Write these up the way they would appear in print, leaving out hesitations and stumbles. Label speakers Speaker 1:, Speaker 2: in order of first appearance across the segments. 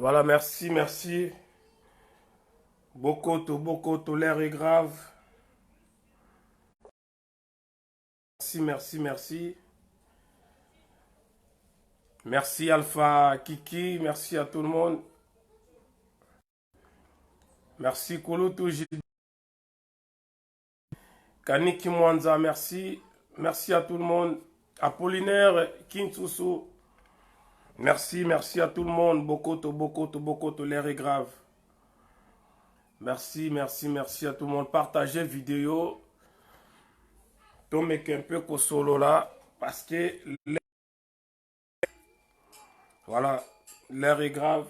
Speaker 1: Voilà, merci, merci. Bokoto, l'air est grave. Merci, merci, merci. Merci Alpha Kiki, merci à tout le monde. Merci Kouloutou, Kaniki Mwanza, merci. Merci à tout le monde. Apollinaire, Kinsusu, merci, merci à tout le monde. Bokoto, l'air est grave. Merci, merci, merci à tout le monde. Partagez vidéo. Tomez un peu solo là, parce que voilà, l'air est grave.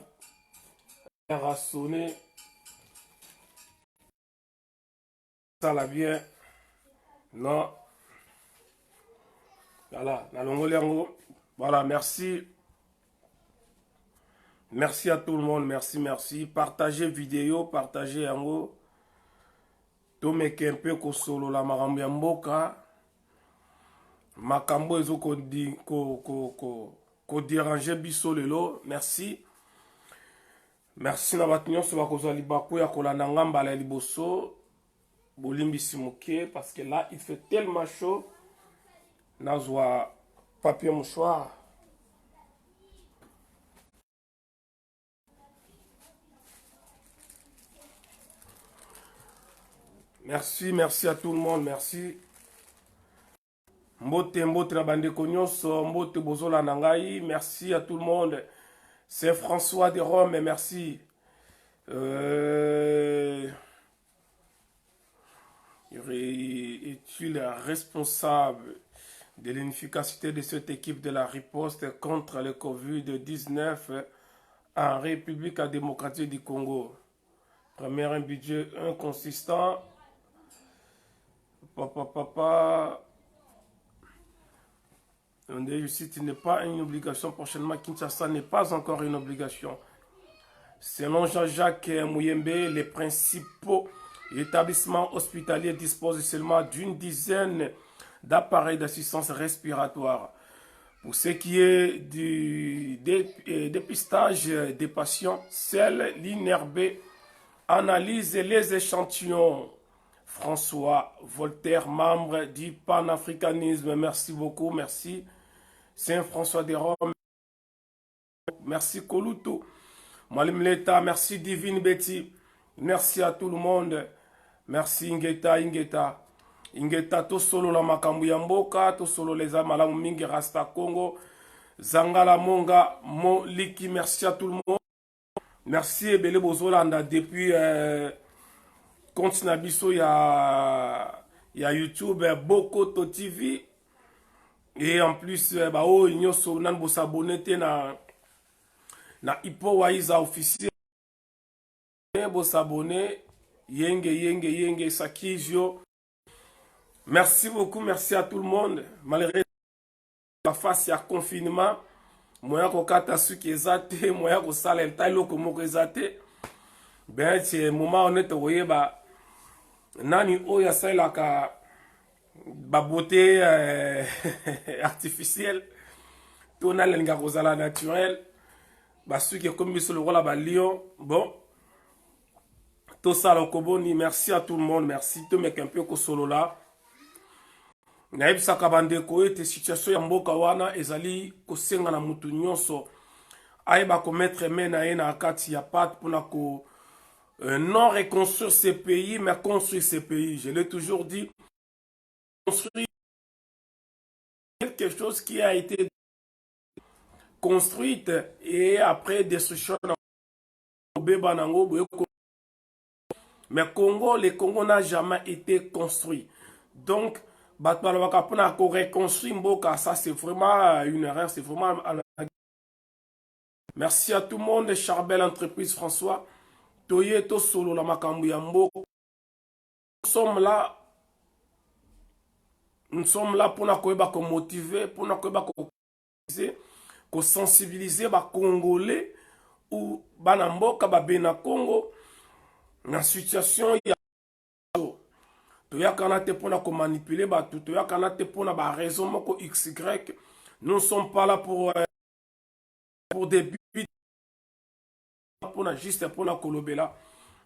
Speaker 1: L'air a sonné. Ça l'a bien. Non. Voilà, merci. Merci à tout le monde. Merci, merci. Partagez vidéo, partagez en haut. Tomeke un peu ko solo la marambo ya mboka. Makambo ezo ko déranger biso lelo. Merci. Merci na bato nyonso bakozwa libaku ya kolanda ngamba ya liboso. Bolimbisi moke parce que là il fait tellement chaud. Nazwa papier mouchoir. Merci, merci à tout le monde, merci. Mbote na bandeko nyonso, mbote bozola na ngai, merci à tout le monde. C'est François de Rome, merci. Es-tu le responsable de l'inefficacité de cette équipe de la riposte contre le Covid-19 en République démocratique du Congo? Premier, un budget inconsistant. Ce n'est pas une obligation. Prochainement, Kinshasa n'est pas encore une obligation. Selon Jean-Jacques Mouyembe, les principaux établissements hospitaliers disposent seulement d'une dizaine d'appareils d'assistance respiratoire. Pour ce qui est du dépistage des patients, seul l'INRB analyse les échantillons. François Voltaire, membre du panafricanisme, merci beaucoup, merci. Saint-François de Rome, merci Kouloutou. Malim Leta, merci Divine Betty, merci à tout le monde. Merci Ingeta. Ingeta, to solo la makambu ya mboka, to solo les amalamu mingi rasta Congo. Zangala Monga, Moliki, merci à tout le monde. Merci Ebele Bozolanda depuis compte Nabiso, il y a YouTube, Bokoto TV. Et en plus, oh, il y a s'abonner na Ipo Waiza officiel. S'abonner. Yenge, Sakizio. Merci beaucoup, merci à tout le monde. Malgré la face, il y a confinement. Moi, je kata suki ezate, moi, je sale el tailo komoko ezate. Ben, c'est un moment honnête, vous voyez, nani oya salaka ba beauté artificielle tona lenga kozala naturel basuki comme biso le rôle ba lion bon tout ça le koboni merci à tout le monde merci to mec un peu ko solo là na ebisaka bandeko ete situation ya mboka wana ezali kosenga na mutu nyonso ayeba ko mettre main na ye na kati ya pat pona ko non reconstruire ces pays, mais construire ces pays. Je l'ai toujours dit, construire quelque chose qui a été construite et après destruction. Mais Congo, le Congo n'a jamais été construit. Donc, pour reconstruire Mboka, ça c'est vraiment une erreur, c'est vraiment... Merci à tout le monde, Charbel Entreprise François. Toye to solo la makambu ya mboka. Nous sommes là pour nous motiver, pour nous sensibiliser les Congolais ou Banamboka, Bena Congo, dans la situation ya Toyakanate pour nous manipuler, Toyakanate pour nous raison moko XY. Nous ne sommes pas là pour des buts pour juste pour la kolobela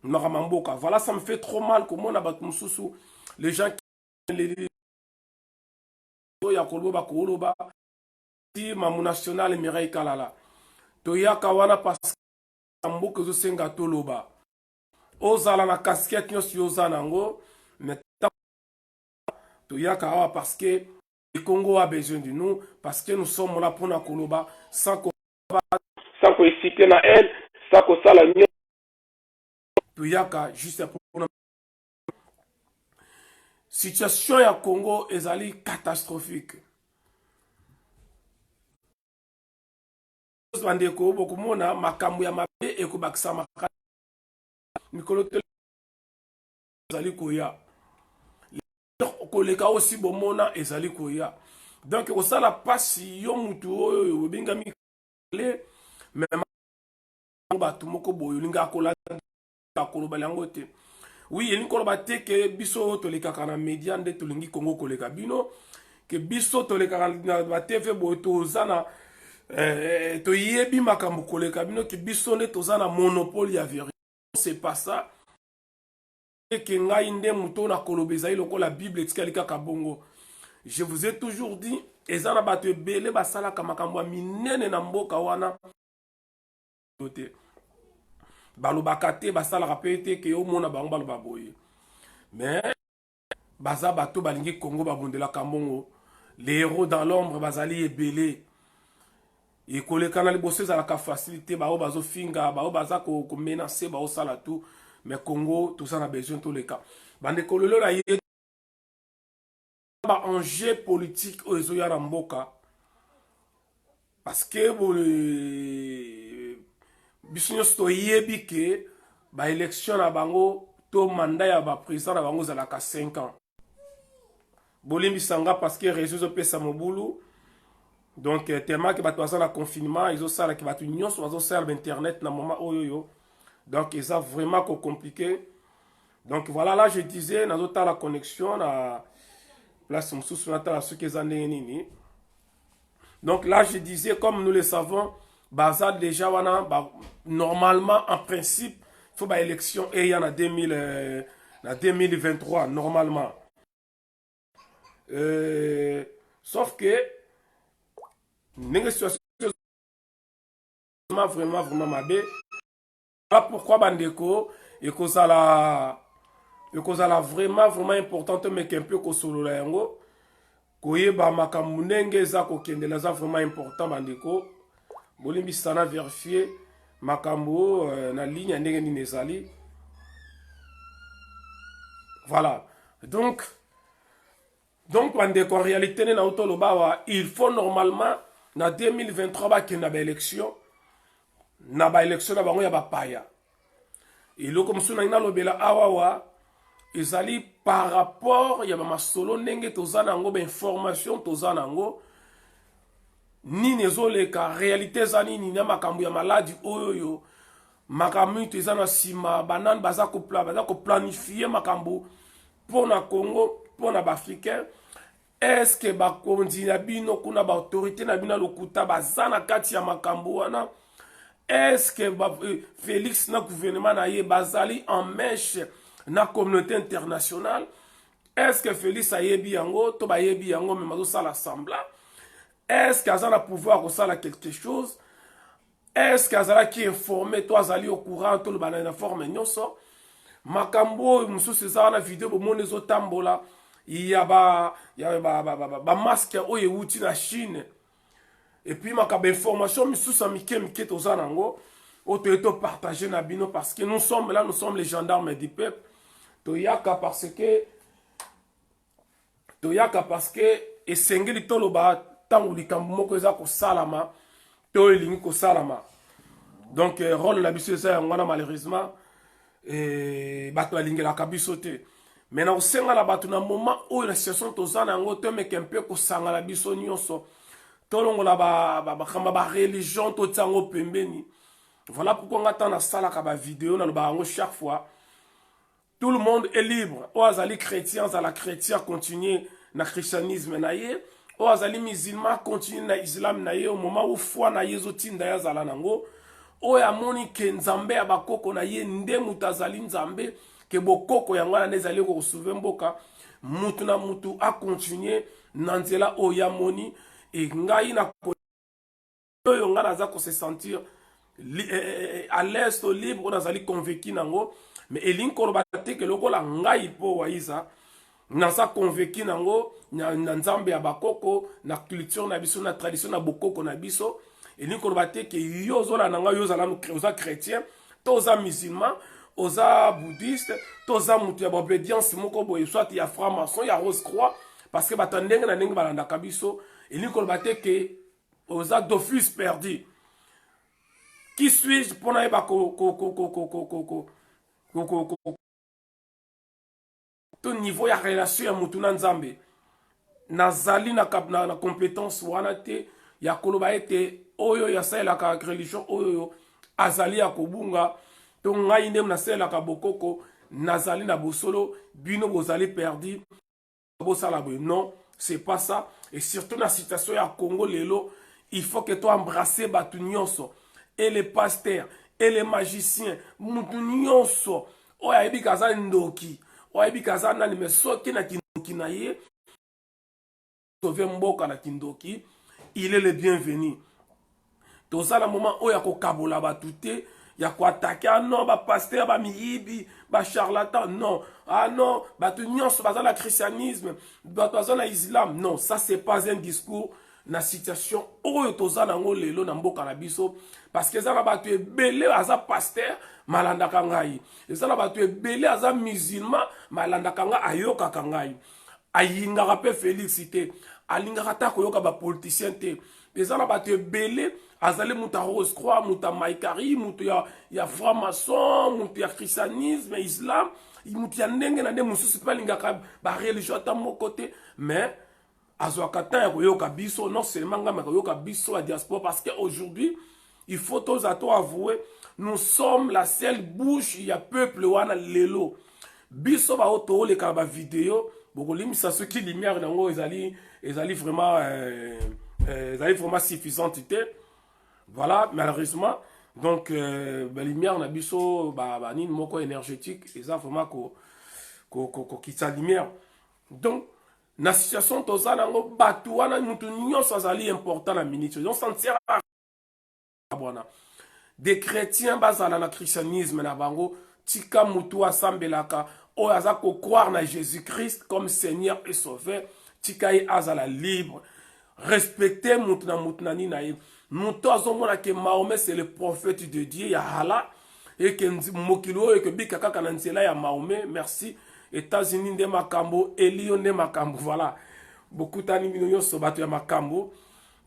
Speaker 1: makamamboka. Voilà, ça me fait trop mal comme on a battu mususu les gens qui les ya koloba koloba si mamu national Mireille Kalala to ya kawana parce que mboka zo senga toloba ozala na casquette nyonso ozana ngo mais to ya kawa parce que le Congo a besoin de nous, parce que nous sommes là pour la koloba sans qu'on citer na elle, sans qu'on ça la mienne. To ya ka juste pour situation ya Congo ezali catastrophique. Bandeko bokumona makambo ya mabe ekobakisa makala mikolo ezali koya. Koleka aussi bomona ezali koya. Donc osala pasi yo mutu oyo bengami le même batu moko boyo linga kola koloba lango te. Oui, il koloba te ke biso toleka kana media nde tolingi Congo koleka bino ke biso toleka na TV boyo tozana to yebi makambo koleka bino ke biso nde tozana monopole ya vérité. C'est pas ça. Que ngai nde muto na kolobeza iloko la Bible etikali kaka bongo. Je vous ai toujours dit ezana bato ebele basala kamakambo minene na mboka wana dote balobaka te basala rapete ke omona bango baloba boye mais baza bato balingi Congo babondela kambongo les héros dans l'ombre bazali ebele et kolekana liboso ezalaka facilité bao bazofinga bao baza ko menacer bao sala tout. Mais Congo, tout ça a besoin de tous les cas. Bande kololo la yé ba enjeu politique au Ezoya Ramboka. Parce que bisunyo sto yebi ke ba élection na bango to mandat ya ba président na bango zalaka 5 ans. Bolimbi sanga parce que réseau pesa mobulu. Donc tellement que ba toza na confinement, ils ont ça la ki ba tu nyonso bazo serve internet na moment oyoyo. Donc, ça vraiment compliqué. Donc, voilà, là, je disais, dans la connexion, la place ceux qui ont. Donc, là, je disais, comme nous le savons, Baza déjà, normalement, en principe, il faut une élection et il y en a 2023, normalement. Sauf que, négociation vraiment mabé. Pourquoi bandeko et kozala vraiment importante mais qu'un peu kosolola yango koyeba makambo ndenge eza kokendela za vraiment important bandeko bolimbi sana vérifier makambo na ligne ndenge nini ezali. Voilà, donc bandeko en réalité na utoloba il faut normalement na 2023 bakenda ba élection na ba élection na bango ya bapaya. Et le comme ça na lobela awawa ezali par rapport ya ba masolo ndenge tozana ngo ba information tozana ngo ni nezoleka réalité zani ni na makambo ya maladie oyoyo makambo tezana sima banane baza ko planifier makambo pour na Congo pour na bafricain. Est-ce que ba kondi na bino kuna ba autorité na bino lokuta bazana kati ya makambo wana? Est-ce que Félix na gouvernement na ye bazali en mèche na communauté internationale? Est-ce que Félix a yebi yango to ba yebi yango mais mazo sala sembla? Est-ce qu'azala pouvoir ko sala quelque chose? Est-ce qu'azala qui informé toi azali au courant to le banana informe nyonso? Makambo mususu za na vidéo bo monezo tambola il y a ba masque oye wuti na Chine. Et puis, ma information, mais sous sa mike tozanango, auto partager na bino parce que nous sommes là, nous sommes les gendarmes du peuple. Toyaka parce que et sengeli toloba tangu likambo moko eza ko salama, to elingi ko salama. Donc rôle la biso eza ngwana malheureusement et bato alingela kabiso te. Mais na osenga la bato na moment où la situation tozanango to meke un peu ko sanga la biso nyonso. Ba religion to tsango pembeni. Voilà pourquoi on attend la salle à vidéo dans le chaque fois. Tout le monde est libre. O azali chrétien, la chrétien continue na christianisme na ye. O azali musulman continue na islam na ye au moment où foi na yezo tinda ya zala nango. oyo amoni ke nzambe ya bakoko na ye nde mutu azali nzambe ke bokoko yango wana nde ezali kokosauve mboka mutu na mutu akontinue na nzela oyo amoni e ngai na oyo ngai naza kose sentir à l'aise to libre oyo nazali convaincu nango mais elingi koloba te ke lokola ngai mpo waiza naza convaincu nango na nzambe ya bakoko na culture na biso na tradition na bokoko na biso elingi koloba te ke yo ozolanda ngai yo oza chrétien to oza musulman oza bouddhiste to oza mutu ya baobédience moko boye soit ya franc maçon ya rose croix parce que bato ndenge na ndenge balandaka biso elingi koloba te ke oza d'office perdu qui suis-je mpona yeba to niveau ya relation ya mutu na nzambe nazali na compétence wana te ya koloba ete oyo yasalelaka religion oyo azali ya kobunga to ngai nde nasalelaka bokoko nazali na bosolo bino bozali perdu bosala boye non c'est pas ça et surtout na situation ya Congo lelo il faut que tu embrasses batu nyonso et les pasteurs et les magiciens mutu nyonso oyo ayebi kaza ndoki oyo ayebi kaza nani me soki na kindoki na ye sauver mboka na kindoki il est le bienvenu tozala moment oyo ya kokabola batu te ya koatake ah non bapaster bamiyibi bacharlatan non ah non batu nyonso baza na christianisme bato baza na islam non ça c'est pas un discours na situation oyo toza nango lelo na mboka na biso parce que eza na bato ebele aza paster malandaka ngai eza na bato ebele aza musulman malandaka ngai ayokaka ngai ayingaka mpe félix te alingaka ta koyoka bapoliticien te eza na bato ebele azali mutu ya rose croix mutu ya maikari mutu ya franc maçon mutu ya christianisme islam mutu ya ndenge na nde mosusu mpe alingaka bareligion ata moko te mais azwaka temps ya koyoka biso non seulement ngai mais koyoka biso ya diaspora parce que aujourd'hui il faut tous à toi avouer nous sommes la seule bouche ya peuple wana lelo biso bao tooleka na bavideo bokolimisa soki lumière nango ezali vraiment suffisante te voilà malheureusement donc lumière na biso nini moko énergétique eza vraiment kokitisa lumière donc na situation toza nango bato wana mutu nyonso azali important na minute donc sentir bwana des chrétiens bazala na christianisme na bango tika mutu asambelaka oyo aza kokroire na Jésus-Christ comme Seigneur et Sauveur tika ye azala libre respecter mutu na nini na ye mutu azomona ke Mahomet c'est le prophète de Dieu ya hala et que mokili oyo ekobika kaka na nzela ya Mahomet merci États-Unis nde makambo elio nde makambo voilà bokutani bino nyonso bato ya makambo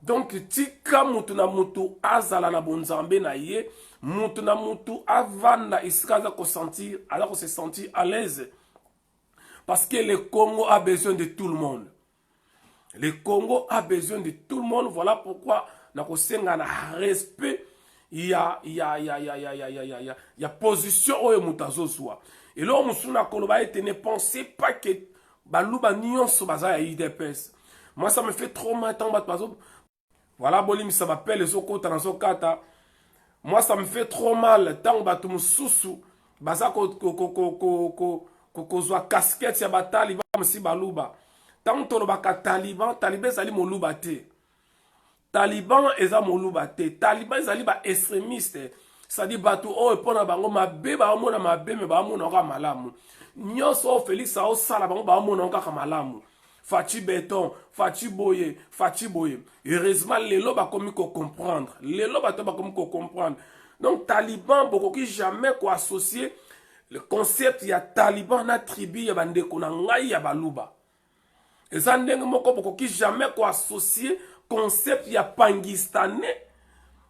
Speaker 1: donc tika mutu na mutu azala na bonzambe na ye mutu na mutu avanda esika aza se sentir à l'aise parce que le Congo a besoin de tout le monde. Le Congo a besoin de tout le monde. Voilà pourquoi na kosenga na respect il y a position oyo mutazo soit. Et là musuna koloba ete ne pensez pas que baluba nyonso baza ya IDPS. Moi ça me fait trop mal tant bato voilà bolim ça m'appelle les okota na sokata. Moi ça me fait trop mal tant bato mususu baza kozwa casquette ya bataliban msi baluba. Tant tolobaka taliban ezali moluba te. Taliban eza moluba te. Taliban ezali ba extrémiste. C'est-à-dire bato oyo pona bango mabe ba mona mabe me ba mona ka malamu. Nyonso Félix ao sala bango ba mona ka malamu. Fachi béton, fachi boye. Heureusement lelo ba komi ko comprendre. Lelo bato ba komi ko comprendre. Donc Taliban boko ki jamais ko associer le concept ya Taliban na tribu ya bandeko na ngai ya baluba. Et ça ndenge moko boko ki jamais ko associer concept ya pangistanais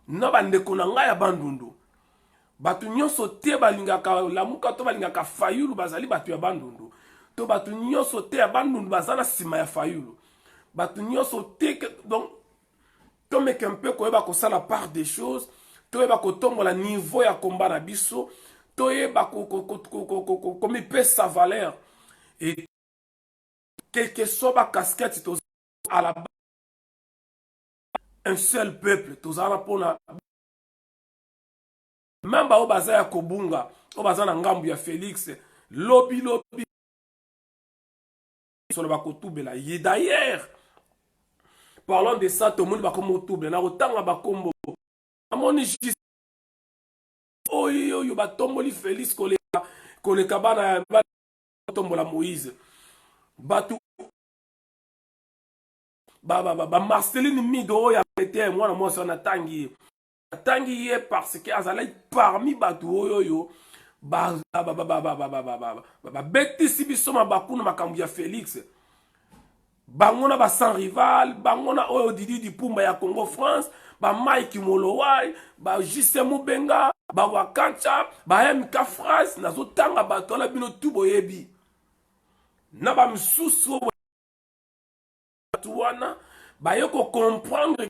Speaker 1: na bandeko na ngai ya bandundu. Batu nyonso te balingaka lamuka to balingaka fayulu bazali batu ya bandundu. To batu nyonso te ya bandundu bazala sima ya fayulu. Batu nyonso te donc to meke un peu koyeba ko sala part des choses, to yeba ko tombola niveau ya combat na biso, to yeba ko mi pèse sa valeur et quelque soit ba casquette to à la base un seul peuple to zala pona même ba o baza ya kobunga o baza na ngambu ya Félix lobi solo ba kotubela ye d'ailleurs parlant de ça tout le monde ba komo tubela na kotanga ba kombo amoni juste oyo ba tomboli Félix koleka bana tombola Moïse batu ba Marceline Mido ya pété moi moi ça na tangi parce que azalai parmi batu oyo betisi biso mabakuna makambo ya Félix bangona ba sans rival bangona oyo Didi Dipumba ya Congo France ba Mike Molowai ba JC Mubenga ba Wakancha ba MK Phrase nazo tanga bato la bino tubo yebi na ba msusu wana ba yoko comprendre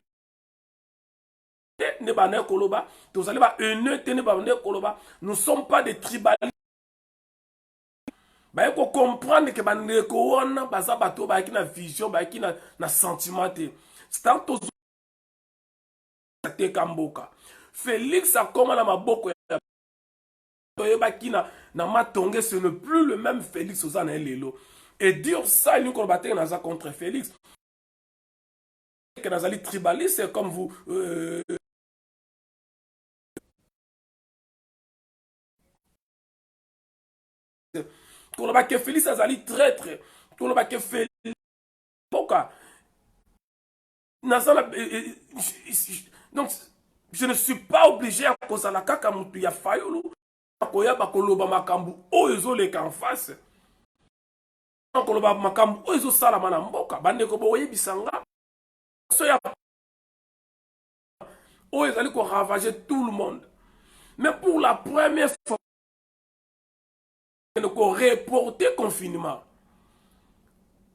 Speaker 1: ne ba ne koloba tous allez ba honnête ne ba ne koloba nous sommes pas des tribalistes ba yoko comprendre que ba ne ko wana baza bato ba ki na vision ba ki na sentiment c'est tanto te kamboka Félix a comme na maboko ya toyeba na matonge ce n'est plus le même Félix ozana lelo et dire ça nous combattre naza contre Félix que nazali tribaliste comme vous koloba que Félix azali traître koloba que Félix boka nazala donc je ne suis pas obligé à kozala kaka mutu ya fayulu koyaba koloba makambu oyo ezoleka en face koloba makambu oyo ezosalama na mboka bandeko boyebisanga so ya oyo ezali koravager tout le monde mais pour la première fois ko reporter confinement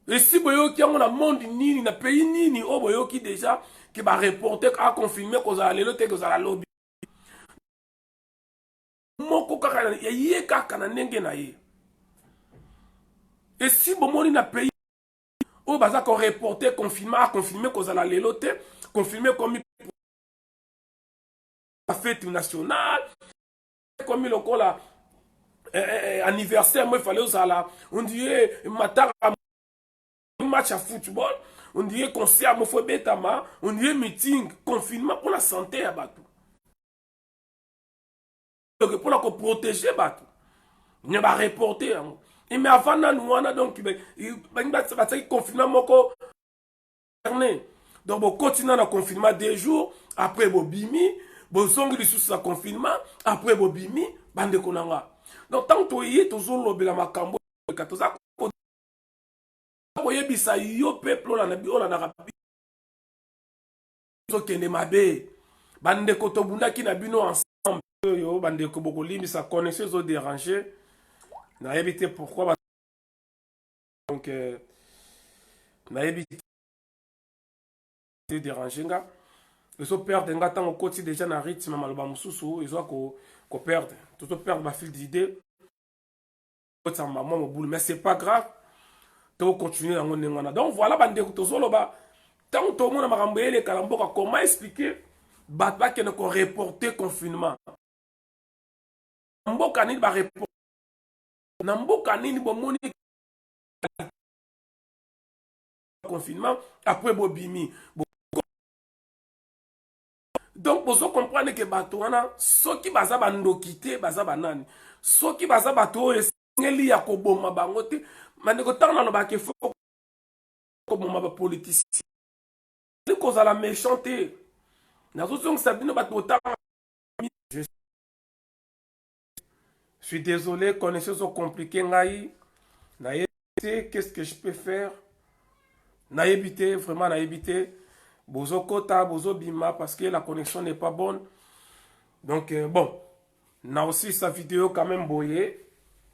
Speaker 1: et si boyoki yango na monde nini na pays nini o boyoki déjà que ba reporter a confirmer kozala lelo te kozala lobby moko kaka ye kaka na ndenge na ye et si bomoni na pays o baza ko reporter confinement a confirmer kozala lelo te confirmer comme la fête nationale comme lokola anniversaire moi il fallait osala on dirait matara match à football on dirait concert mo faut betama on dirait meeting confinement pour la santé ya bato donc pour la protéger bato ne ba reporter et mais avant na wana donc ba confinement moko donc bo continuer na confinement 2 jours après bo bimi bo songi lisusu sa confinement après bo bimi bande konanga donc tant que tu es tozolobela makambo katoza koyebisa yo peuple la na rabi zokende mabe bande ko tobundaki na bino ensemble yo bande ko bokolimisa connaissance zo déranger na éviter pourquoi donc na éviter déranger nga ezo perdre nga tant au côté déjà na rythme maloba mususu ezo ko perdre tout perdre ma fil d'idée ça maman mo boule mais c'est pas grave to continuer en ngona donc voilà bande ko zoloba tant to mona makambo ele kalamboka comment expliquer batba que ne ko reporter confinement mboka ni ba reporter na mboka ni bomoni confinement après bobimi donc vous comprenez que bato wana soki baza bandokité baza banani soki baza bato esengeli ya koboma bango te mandeko tanga loba ke fo koboma ba politicien c'est cause à la méchanceté nazo song sabino bato tanga je suis désolé connaissez so compliqué ngai na éviter qu'est-ce que je peux faire na éviter vraiment na éviter bozo kota bozo bima parce que la connexion n'est pas bonne donc bon na aussi sa vidéo quand même boyé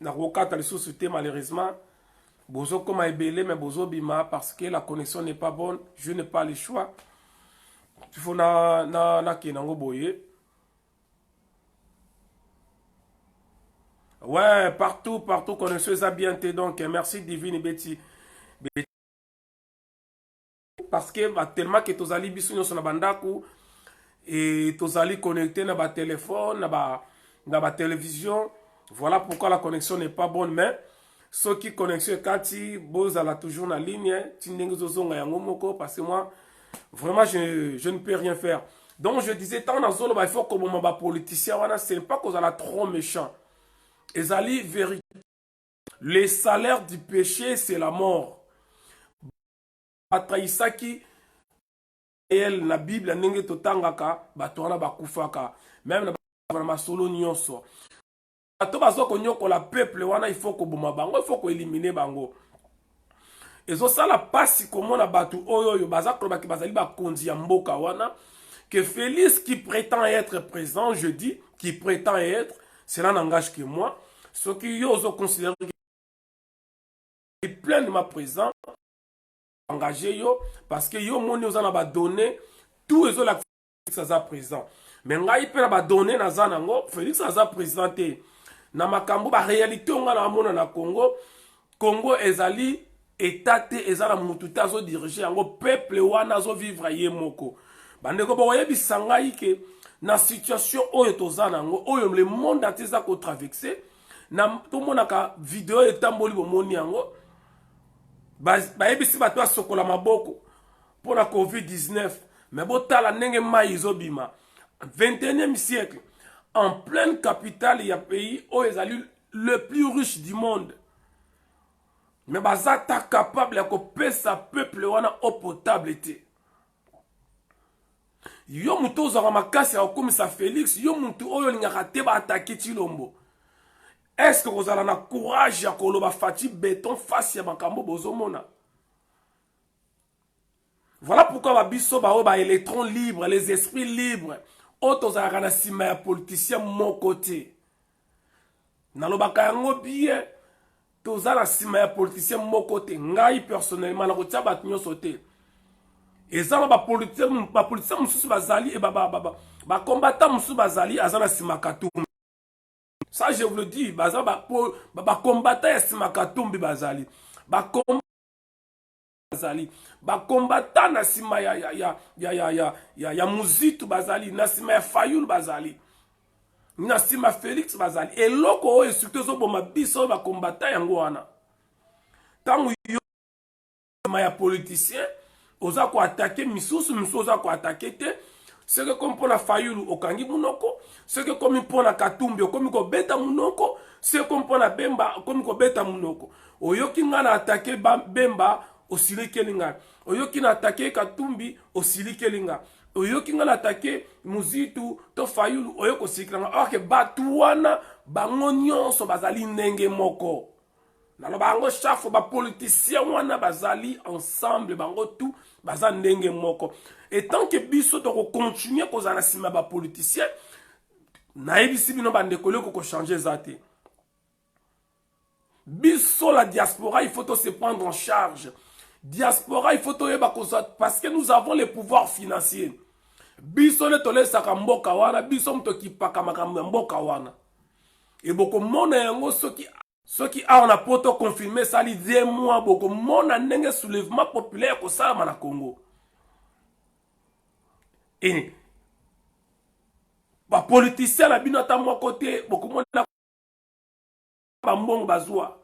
Speaker 1: na rokata les sociétés malheureusement bozo comme ebele mais bozo bima parce que la connexion n'est pas bonne je n'ai pas le choix il faut na kenango boyé ouais partout connexion ça bien té donc merci Divine Betty parce que tellement que tozali biso nyonso na bandako et tozali connecté na ba téléphone na ba dans la télévision. Voilà pourquoi la connexion n'est pas bonne. Mais ceux qui connexion quand ils la toujours en ligne, parce que moi, vraiment, je ne peux rien faire. Donc, je disais, tant dans zone, il faut que les politiciens, ce n'est pas qu'on a trop méchant. Ils allaient vérifier. Le salaire du péché, c'est la mort. Ataisaki, elle, la Bible, nenge totangaka, batwana bakufaka. Même na masolo nyonso. Bato bazo konyoko la peuple wana, il faut que boma bango, il faut que éliminer bango. Ezo sala pasi komona batu oyo baza kolobaki bazali bakonzi ya mboka wana que Félix qui prétend être présent, je dis qui prétend être, cela n'engage que moi. Ce qui yo ozo considérer pleinement présent, engagé yo parce que yo moni ozana ba donner tout ezo la Félix aza présent. Mais ngai pe na ba donner na zanango Félix aza présenté. Na makambo ba réalité nga na mona na Congo, Congo ezali état te ezala mututa zo diriger yango peuple wana zo vivre ye moko. Bandeko ba oyebisa ngai ke na situation oyo tozana ngo oyo le monde entier za ko traverser na to mona ka vidéo etamboli bomoni yango bayebisi bato asokola maboko pour la COVID-19 mais botala ndenge mai izobima 21e siècle en pleine capitale, il y a un pays où ils sont le plus riche du monde. Mais ils sont capables de couper sa peuple eau potable. Yo muto ozanga makasi ya kokomisa Félix, yo muto oyo lingaka te ba attaquer Chilombo. Est-ce que vous avez le courage ya koloba fati béton face ya makambo bozomona? Voilà pourquoi ba biso ba électrons libres, les esprits libres. Autos a na sima ya politicien mon côté. Nalobaka yango bien. Toza na sima ya politicien mon côté. Ngai personnellement na kotia bat nyonso te. Eza ba politicien mususu bazali e ba combattant mususu bazali azana sima katumbi. Ça je vous le dis, ba combattant ya sima katumbi bazali. Ba combattant na sima ya Muzitu bazali, na sima ya Fayulu bazali, na sima Félix bazali. Et loko oyo surtout zo boma biso ba combattant yango wana. Tangu yo ya politicien oza ko attaquer misusu oza ko attaquer te. Ce que comme pour la Fayulu okangi munoko, ce que comme pour la Katumbi okomi ko beta munoko, ce comme pour la Bemba okomi ko beta munoko. Oyoki ngana attaquer Bemba osili kelinga. Oyoki na attaquer Katumbi osili kelinga. Oyoki ngana attaquer Muzitu to Fayulu oyoko sikilanga. Ok batu wana bango nyonso bazali ndenge moko. Nalo bango chafo ba politicien wana bazali ensemble bango tout baza ndenge moko. Et tant que biso to continuer kozala sima ba politicien naibisi bino bandeko leko ko changer zate. Biso la diaspora il faut se prendre en charge. Diaspora il faut parce que nous avons les pouvoirs financiers. Biso le tole saka mboka wana biso mto kipaka makambo mboka wana. Et beaucoup mona yango ceux qui a on a poto confirmé ça li 2 mois beaucoup mona ndenge soulèvement populaire ko sala na Congo. Et ba politicien la bino ta moi côté beaucoup mona ba mbongo bazwa.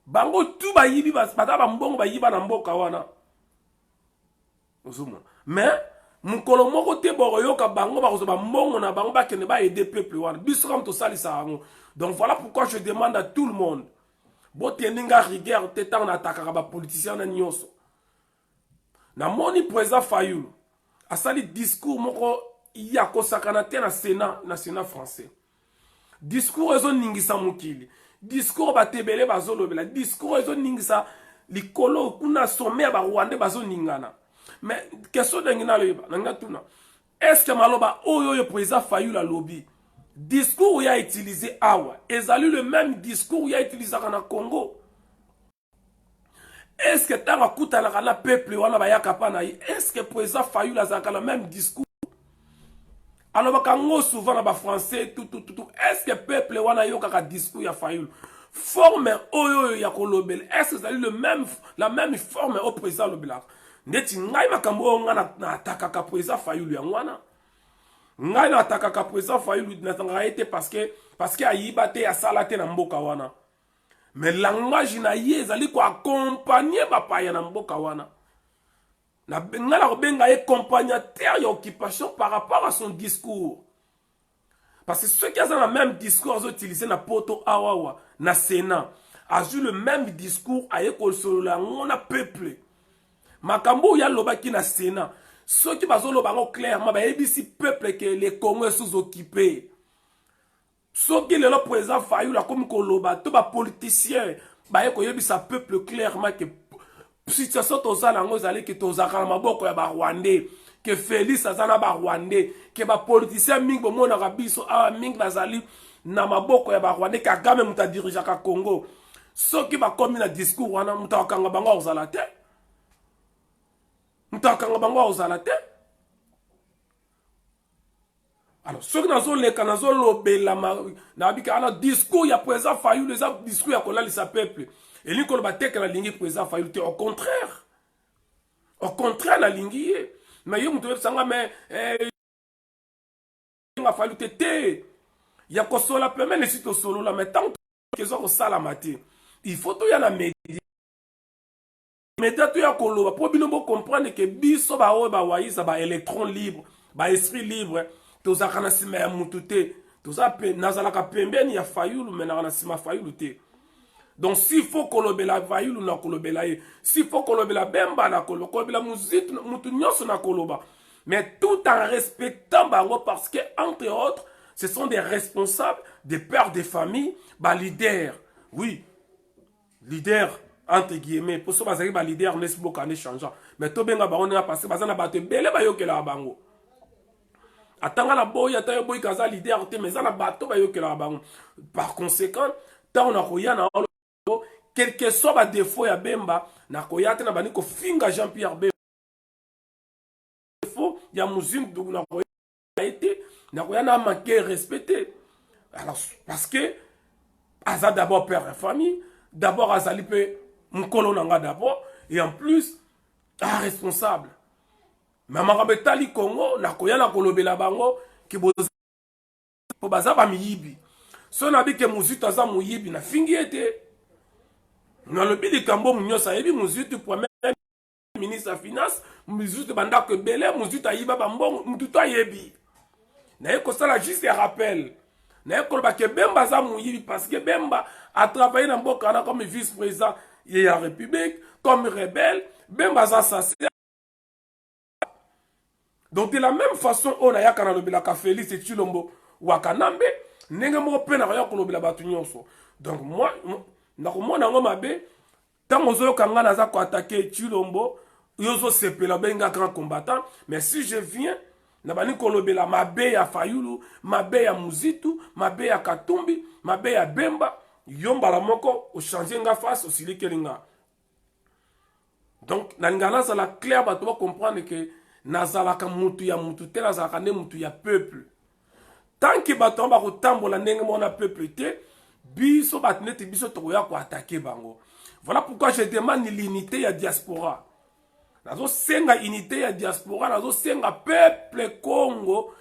Speaker 1: Bango tout ba yibi ba mbongo ba yiba na mboka wana. Ozuma. Mais mukolo moko te boroyoka bango ba kozoba mbongo na bango ba kene ba aider peuple wana. Biso comme to salisa bango. Donc voilà pourquoi je demande à tout le monde. Boteninga rigueur tetan na attaquera ba politicien na nyonso. Na moni président Fayulu. Asali discours moko ya kosakana te na Sénat français. Discours ezo ningisa mukili. Discours batebele bazolobela. Discours ezo ningisa likolo kuna sommet ba Rwanda bazo ningana. Mais question de ngina loba nanga tuna. Est-ce que maloba oyo président Fayulu lobby discours où il a utilisé awa ezali le même discours où il a utilisé na Congo? Est-ce que tanga kutana na peuple wana bayaka pana est-ce que président Fayulu azaka le même discours? Alors bakango souvent na ba français tout est-ce que peuple wana yoka discours ya Fayulu forme oyo ya kolobel est-ce que ezali la même forme au président lobela ndeti ngai makambo nga na ataka ka président Fayulu ya ngwana ngai na atakaka président Fayulu natanga été parce que ayiba te asala te na mboka wana. Mais langage na ye ezali ko accompagner bapaya na mboka wana. Na ngala ko benga accompagnateur ya occupation par rapport à son discours. Parce que ceux qui ont le même discours ont utilisé na poto awawa na Sénat a eu le même discours à l'école sur la on a peuple. Makambo ya lobaki na Sénat. Ceux qui bazolo lobango clairement ba ebisi peuple que les Congolais sous-occupés. Ceux qui le président Fayulu comme koloba to ba politicien ba eko yebisa peuple clairement que situation tozala ngo zali que tozaka na maboko ya ba Rwandais. Que Félix azana ba Rwandais, que ba politicien mingi bomona rabiso a mingi bazali na maboko ya ba Rwandais Kagame muta dirija ka Congo. Soki ba komi na discours wana muta kanga bango ozala te. Muta kanga bango ozala te. Alors soki nazo leka nazo lobela na bika ana discours ya président Fayulu les discours ya kolali sa peuple. Et li ko ba teke na lingi président Fayulu te au contraire. Au contraire la lingi mais yo muto sanga mais nga fallu tété ya ko sola pe mais si to solo la mais tant que zo ko sala mati il faut to ya na média to ya ko lo pour bino bo comprendre que biso ba o ba waisa ba électron libre ba esprit libre to za kana sima ya mutu te to za pe nazala ka pembeni ya Fayulu mais na sima Fayulu te. Donc s'il faut kolobela Fayulu na kolobela ye, s'il faut kolobela Bemba na kolobela muzit mutu nyonso na koloba. Mais tout en respectant bango parce que entre autres, ce sont des responsables, des pères de famille, bah leaders. Oui, leaders entre guillemets. Pour ça bazali ba leader n'est pas beaucoup changeant. Mais to benga ba on a passé bazana ba te bele ba yokela bango. Atanga la boya ta boy kaza leader te mais na bato ba yokela bango. Par conséquent, tant on a koya na quel que soit ba défaut ya Bemba na koya te na bani ko finga Jean-Pierre Bemba. Il y a Mouzine qui a été manqué respecté. Alors, parce que Aza d'abord père de famille, d'abord Azali peut Mkolo Nanga d'abord, et en plus, responsable. Mais Marabetali Congo, Nakoya Nakolobela Bango, qui boza pour Bazaba Miyibi. Son abi que Mouzite Aza Mouyibi, na fingi été. Dans le pays de Kambo Mounio Saïbi, Mouzite pour ministre des Finances, Mouzite banda que belé, Mouzite aïba bambon, Mouzite aïebi. N'a pas ça juste un rappel. N'a pas que Bemba za mouyibi parce que Bemba a travaillé dans Bokana comme vice-président de la République, comme rebelle, Bemba za assassin. Donc de la même façon, on a yakana lobela ka Félix et Chilombo Wakanambe, nenga mo pe na ya ko lobela batu nyonso. Donc moi na ko mona ngo mabe, tant ozo kanga na za ko attaquer Chilombo, yozo sepela benga grand combattant, mais si je viens nabani kolobela mabe ya Fayulu, mabe ya Muzitu, mabe ya Katumbi, mabe ya Bemba, yomba la moko o changer nga face au sili kelinga. Donc nalingana ça la clair ba to comprendre que nazalaka mutu ya mutu te nazalaka ne mutu ya peuple. Tant que bato ba ko tambola ndenge mona peuple te, biso batnete biso to ya ko attaquer bango. Voilà pourquoi je demande l'unité ya diaspora. Nazo senga unité ya diaspora, nazo senga peuple Congo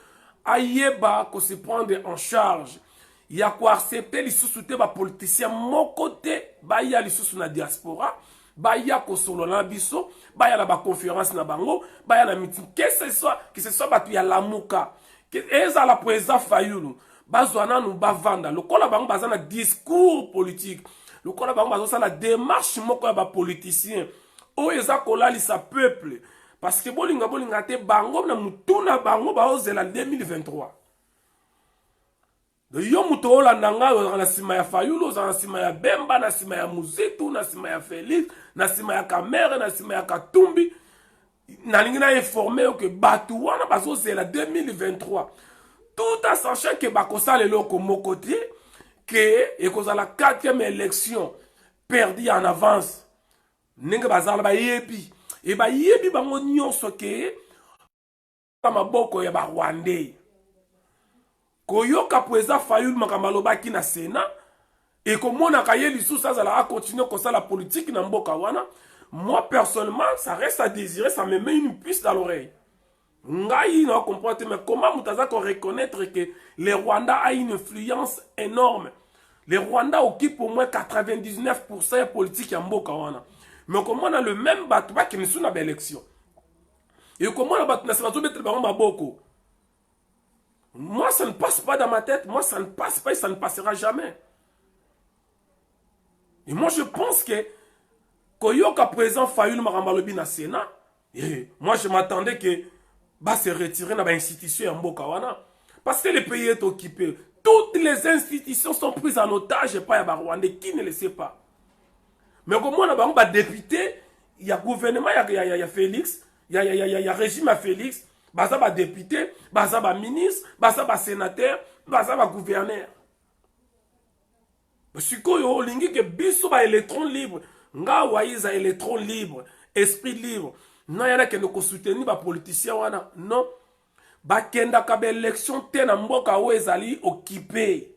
Speaker 1: ayeba ko se prendre en charge. Il y a quoi accepter les sous-soutés ba politiciens mon côté, ba ya les sous na diaspora, ba ya ko solo na biso, ba ya la ba conférence na bango, ba ya na meeting, que ce soit ba tu ya lamuka, que eza la président Fayulu, ba zwana nu ba vanda, le kola bango bazana discours politique, le kola bango bazana la démarche moko ya ba politicien. O eza kolali sa peuple parce que bolinga te bango na mutuna bango ba ozela 2023 de yo muto ola nanga na sima ya Fayulu na sima ya Bemba na sima ya Muzitu na sima ya Félix na sima ya Kamere na sima ya Katumbi na lingi na informer que batu wana bazozela 2023 tout en sachant que bakosa lelo ko mokoti que ekozala 4e élection perdue en avance. Nenge bazala ba yebi e ba yebi bango nyonso ke maboko ya ba Rwandais koyoka président Fayulu makamaloba ki na Sénat et komona ka ye lisusu azala a continuer comme ça la politique na mboka wana. Moi personnellement ça reste à désirer, ça me met une puce dans l'oreille. Ngai n'a compris, mais comment Moutaza reconnaître que les Rwandais a une influence énorme. Les Rwandais occupent au moins 99% de politique en Mboka wana. Mais comment on a le même batouba qui ne sont pas élection. Et comment on a battu Maboko. Moi, ça ne passe pas dans ma tête. Moi, ça ne passe pas et ça ne passera jamais. Et moi, je pense que Koyoka présent Fayoul Marambalobi na Sénat. Et moi, je m'attendais que va se retirer dans l'institution en Bokawana. Parce que le pays est occupé. Toutes les institutions sont prises en otage et pas à Rwandais. Qui ne le sait pas? Mais comment on a des députés, il y a gouvernement, il y a Félix, il y a régime à Félix, il député, il ministre, il sénateur, il gouverneur. Si vous avez que biso ba électron libre, nga waiza électron libre, esprit libre. Non, il y en a qui ne soutenir les politiciens. Non. Bakenda kabe élection tena mboka wezali occupé.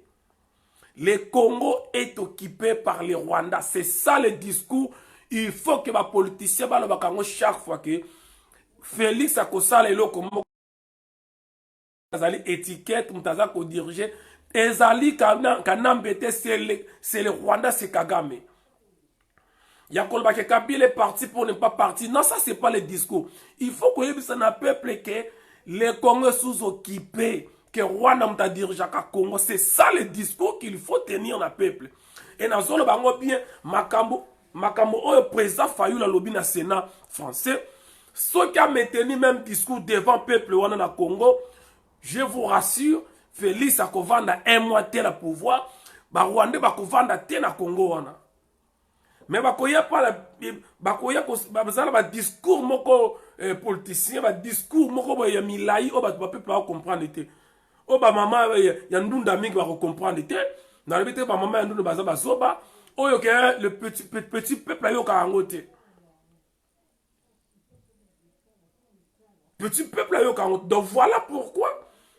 Speaker 1: Le Congo est occupé par les Rwandais. C'est ça le discours. Il faut que les politiciens bakango chaque fois que Félix a kosa le Congo azali étiquette mutaza ko diriger ezali kanambete c'est le Rwanda c'est Kagame. Yakolba ke Kabila est parti pour ne pas partir. Non, ça c'est pas le discours. Il faut que y ait un peuple que les Congos sous-occupés, que Rwanda m'a dirigé à Congo. C'est ça le discours qu'il faut tenir dans le peuple. Et dans zone bango bien makambo au président Fayoul lobby na Sénat français. Ceux qui a maintenu même discours devant le peuple Rwanda na Congo, je vous rassure, Félix a kovanda un mois tel pouvoir, ba Rwanda ba kovanda tel na Congo wana. Mais bakoya pas bakoya ba discours moko politicien, ba discours moko ya milai o ba peuple ba comprendre té. O ba maman ya ndunda mingi ba comprendre té. Na lebete ba maman ya ndunda baza ba zoba, o yo ke le petit peuple yo ka ngote. Petit peuple yo ka ngote. Donc voilà pourquoi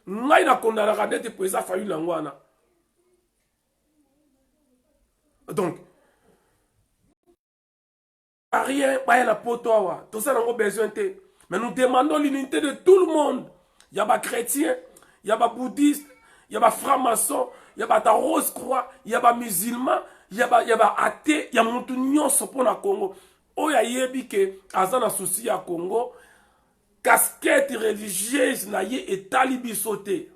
Speaker 1: ngai na condamné radete président Fayoul Langwana. Donc rien, pas la potoa. Tout ça, nous besoin. Mais nous demandons l'unité de tout le monde. Il y a des chrétiens, il y a des bouddhistes, il y a des francs-maçons, il y a des rose-croix, il y a des musulmans, il y a des athées, il y a des gens pour le Congo. Oh, il y a des gens qui souci à Congo. Casquette religieuse est talibisotée.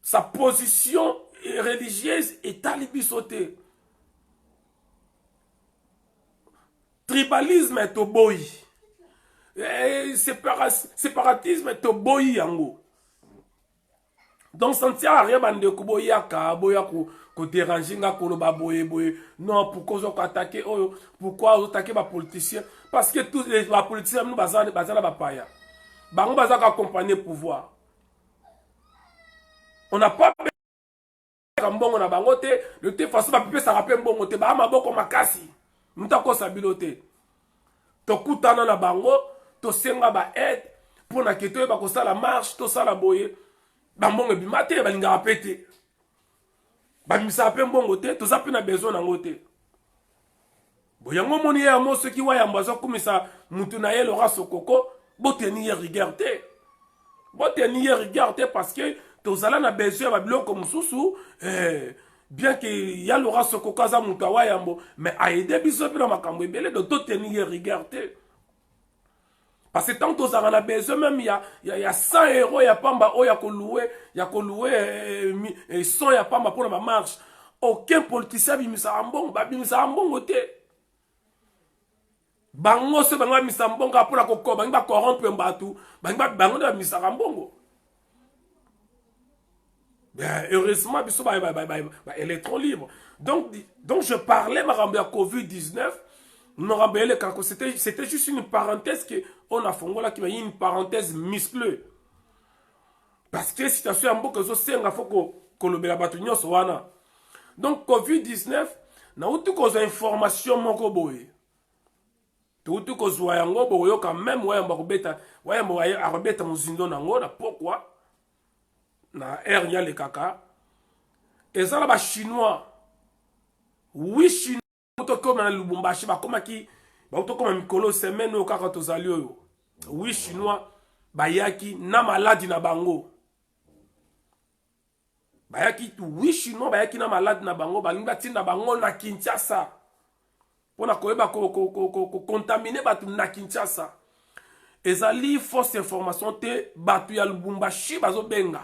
Speaker 1: Sa position religieuse est talibisotée. Tribalisme est au boy. Séparatisme est au boy yango. Donc ça ne tient à rien de kuboyaka, boyaku, ko déranger nga ko ba boye boye. Non, pourquoi on attaquer pourquoi on attaquer les politiciens? Parce que tous les politiciens nous bazana ba paya. Bango bazaka accompagner pouvoir. On n'a pas kambongo na bangote, de toute façon ba pipe ça rappelle mbongo te ba maboko makasi. Mutako sabilote. Tokutana na bango, to senga ba aide pour na keto ba ko sala marche, to sala boye. Bambongo bimate balinga rapete. Ba misa pe mbongo te, to zape na besoin na ngote. Boyango moni ya mo ce qui wa ya mbazo kumisa mutu na ye Laurent Sokoko, boteni rigueur te. Boteni rigueur te parce que to zala na besoin ba biloko mususu bien qu'il y a Laurent Sokoko za mutu wa yambo, mais a aider biso pe na makambo ebele de to tenir rigueur te. Parce que tant que vous avez besoin, même il y a 100 euros, il y a pas il y a 100 il y a pas pour la marche. Aucun politicien bimisa ambon, bimisa ambon côté. Bango se bango bimisa ambon pour la koko, bango ba corrompre mbatu, bango bimisa ambon. Ben heureusement biso ba électron libre. Donc je parlais ma Covid-19. C'était juste une parenthèse qu'on a fongola qui m'a une parenthèse musclée. Parce que si tu as un beaucoup de choses, il faut que le belabatunion soit. Donc, Covid-19, na outu kozo information moko boye. Outu kozo yango boyo quand même wayamba arobeta muzindo nango na pourquoi na air nya le kaka. Et ça là ba chinois. Oui chinois comme na Lubumbashi ba koma ki ba to comme mikolo semaine o kaka to zali oyo. Oui chinois bayaki na maladi na bango. Bayaki tu 8 Chinois bayaki na maladi na bango, balingi batinda bango na Kinshasa. Pona koyeba ko contaminer batu na Kinshasa. Ezali fausse information te batu ya Lubumbashi bazo benga.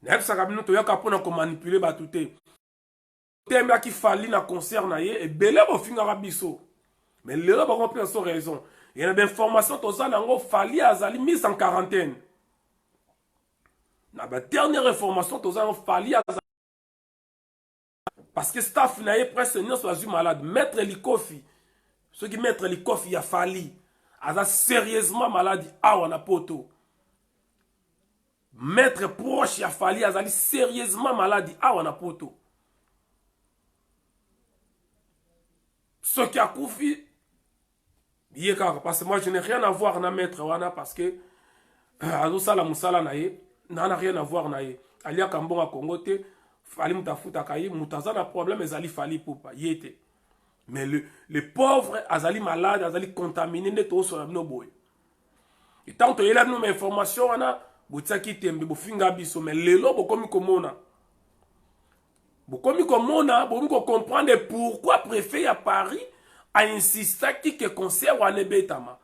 Speaker 1: Nebsaka bino toyaka pona ko manipuler batu te. Temba ki fali na concert na ye e belé bo fingara biso. Mais lelo ba comprendre son raison. Il y a des informations toza nango fali azali mise en quarantaine. Na ba dernière information toza nango fali azali parce que staff na ye presque non soit malade. Maître Likofi, ceux qui Maître Likofi a fali aza sérieusement malade awa na poto. Maître proche ya fali azali sérieusement malade awa na poto. Ceux qui a koufi parce que moi je n'ai rien à voir na maître wana parce que azo sala musala na ye n'a rien à voir na ye alia kambonga Congo te fali mutafuta kaye mutazana problème ezali fali popa yete mais le pauvre azali malade azali contaminé ne to so na bino boy et tant to yela no information wana botaki tembe bofinga biso mais lelo bokomi komona bokomi ko comprendre pourquoi préfet à Paris a insisté que concert wana betama.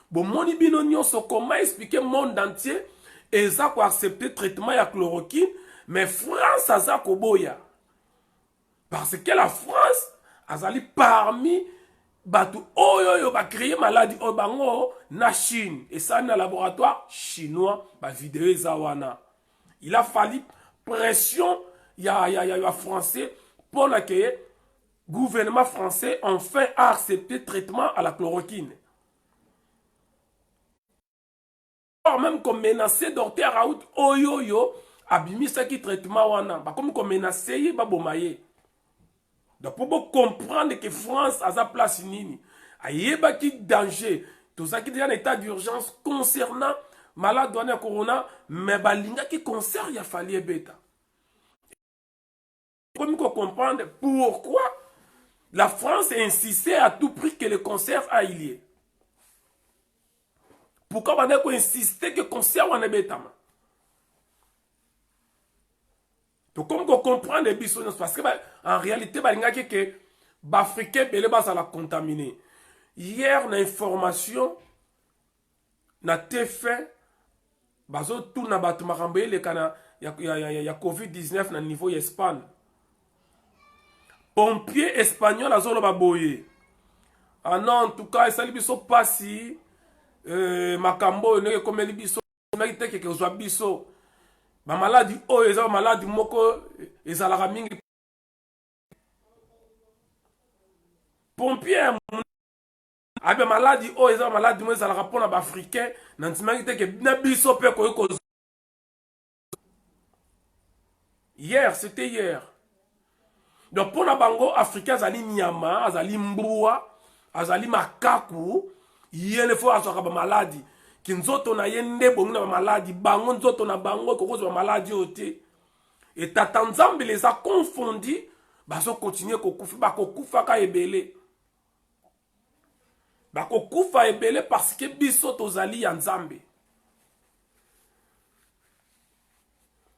Speaker 1: Bon moni bino nyonso comment expliquer monde entier et ça ko accepter traitement ya chloroquine mais France aza koboya. Parce que la France azali parmi batu oyo ba créer maladie o bango na Chine et ça na laboratoire chinois ba vidéo zawana. Il a fallu pression ya français pour que gouvernement français enfin a accepté traitement à la chloroquine. Or même comme menacé docteur Raoult oyoyo abimisa ki traitement wana ba comme menacé ba bomaye. Donc pour comprendre que France a sa place nini ayeba ki danger tout ça qui est en état d'urgence concernant malade wana corona mais balinga ki concert ya fali beta. Comme comprendre pourquoi la France insistait à tout prix que le concert a lieu. Pourquoi on a insisté que le concert en est bétama? Donc comme on comprend les bisons parce que en réalité que les Africains belé la contaminé. Hier na information na TF bazo tout na batu makambe le kana ya COVID-19 na niveau Espagne. Pompier espagnol a zolo baboye. Ah non, en tout cas, ça libiso passi. Makambo, ne comme libiso, na iteke ke ozwa biso. Ba maladie o eza maladie moko ezalaka mingi. Pompier abe maladie o eza maladie mo ezalaka pona ba africain, na ntima iteke na biso pe ko. Hier, c'était hier. Donc pour les bango africains azali nyama, azali mbua, azali makaku, yene fo azoka ba maladie. Kinzoto na yende bongo na maladie, bango nzoto na bango kokozo ba maladie ote. Et Tatanzambe les a confondus, baso continuer kokufa, ba kokufa ka ebele. Ba kokufa ebele parce que biso tozali ya Nzambe.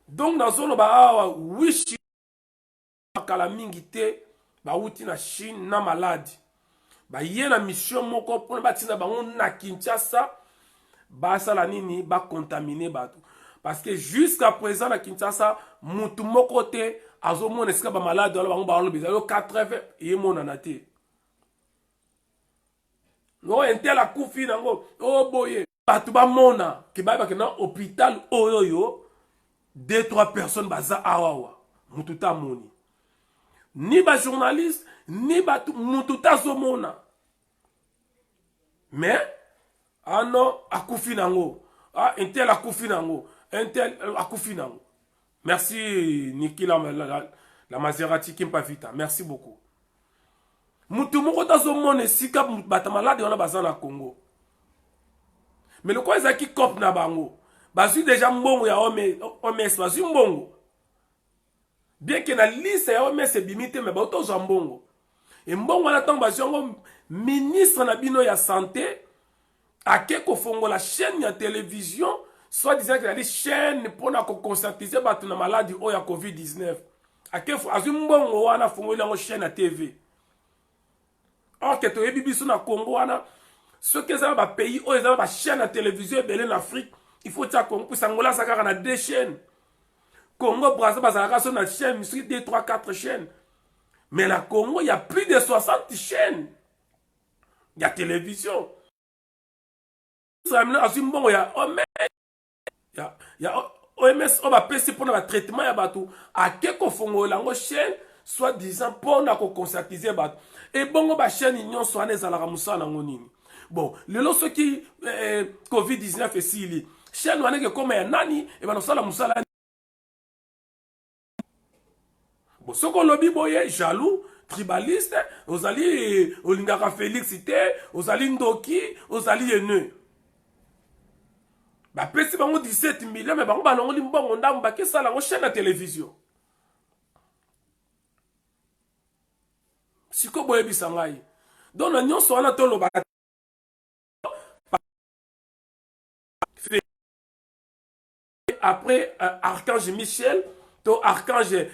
Speaker 1: Donc dans zone ba awa wish kala mingi te ba uti na Chine na maladi ba ye na mission moko pour ba tina bango na Kinshasa ba sala nini ba contaminer bato parce que jusqu'à présent na Kinshasa mutu moko te azo mona eska ba malade wala bango ba lo bizalo 80 et mona na te no entel a kufi nango oh boye bato ba mona ke ba ke na hôpital oyoyo 2-3 personnes baza awawa mutu ta moni ni ba journaliste, ni ba mututa zomona. Mais, ah non, akufi nango. Ah, intel akufi nango. Intel akufi nango. Merci, Niki la Maserati Kimpa Vita. Merci beaucoup. Mutu moko ta zomone sika bata malade wana baza na Congo. Mais le quoi ezaki cop na bango. Bazu déjà mbongo ya OMS, bazu mbongo. Bien que la liste ya OMS se bimite mais bato zambongo. Et mbongo na tango bajongo ministre na bino ya santé ake kofongola chaîne ya télévision soit disant que la chaîne pour na conscientiser batu na maladie o ya COVID-19 ake azwi mbongo wana fongoli yango chaîne ya TV. Or que toyebi biso na Congo wana soki eza na ba pays oyo eza na ba chaîne ya télévision ebele na Afrique il faut tia Congo pour Angola ça kaka na 2 chaînes. Congo Brazza bazalaka so na chaîne soki 2 3 4 chaînes. Mais na Congo il y a plus de 60 chaînes. Il y a télévision. Azwi mbongo ya ya OMS on va passer pour le traitement ya batou à quelque fongo lango chaîne soit disant pour na ko conscientiser batou et bongo ba chaîne union soit les ala ramusa nango nini bon le lo ce qui COVID-19 et sili chaîne wana ke comme ya nani et ba sala musala bon ce qu'on lobby boye jaloux tribaliste ozali olingaka Félixité ozali Ndoki ozali Yene ba pesi bango 17 millions mais bango balongo limbongo ndambo bakesa lango chaîne ya télévision siko boye bisangai donc na nyonso wana toloba après archange Michel to archange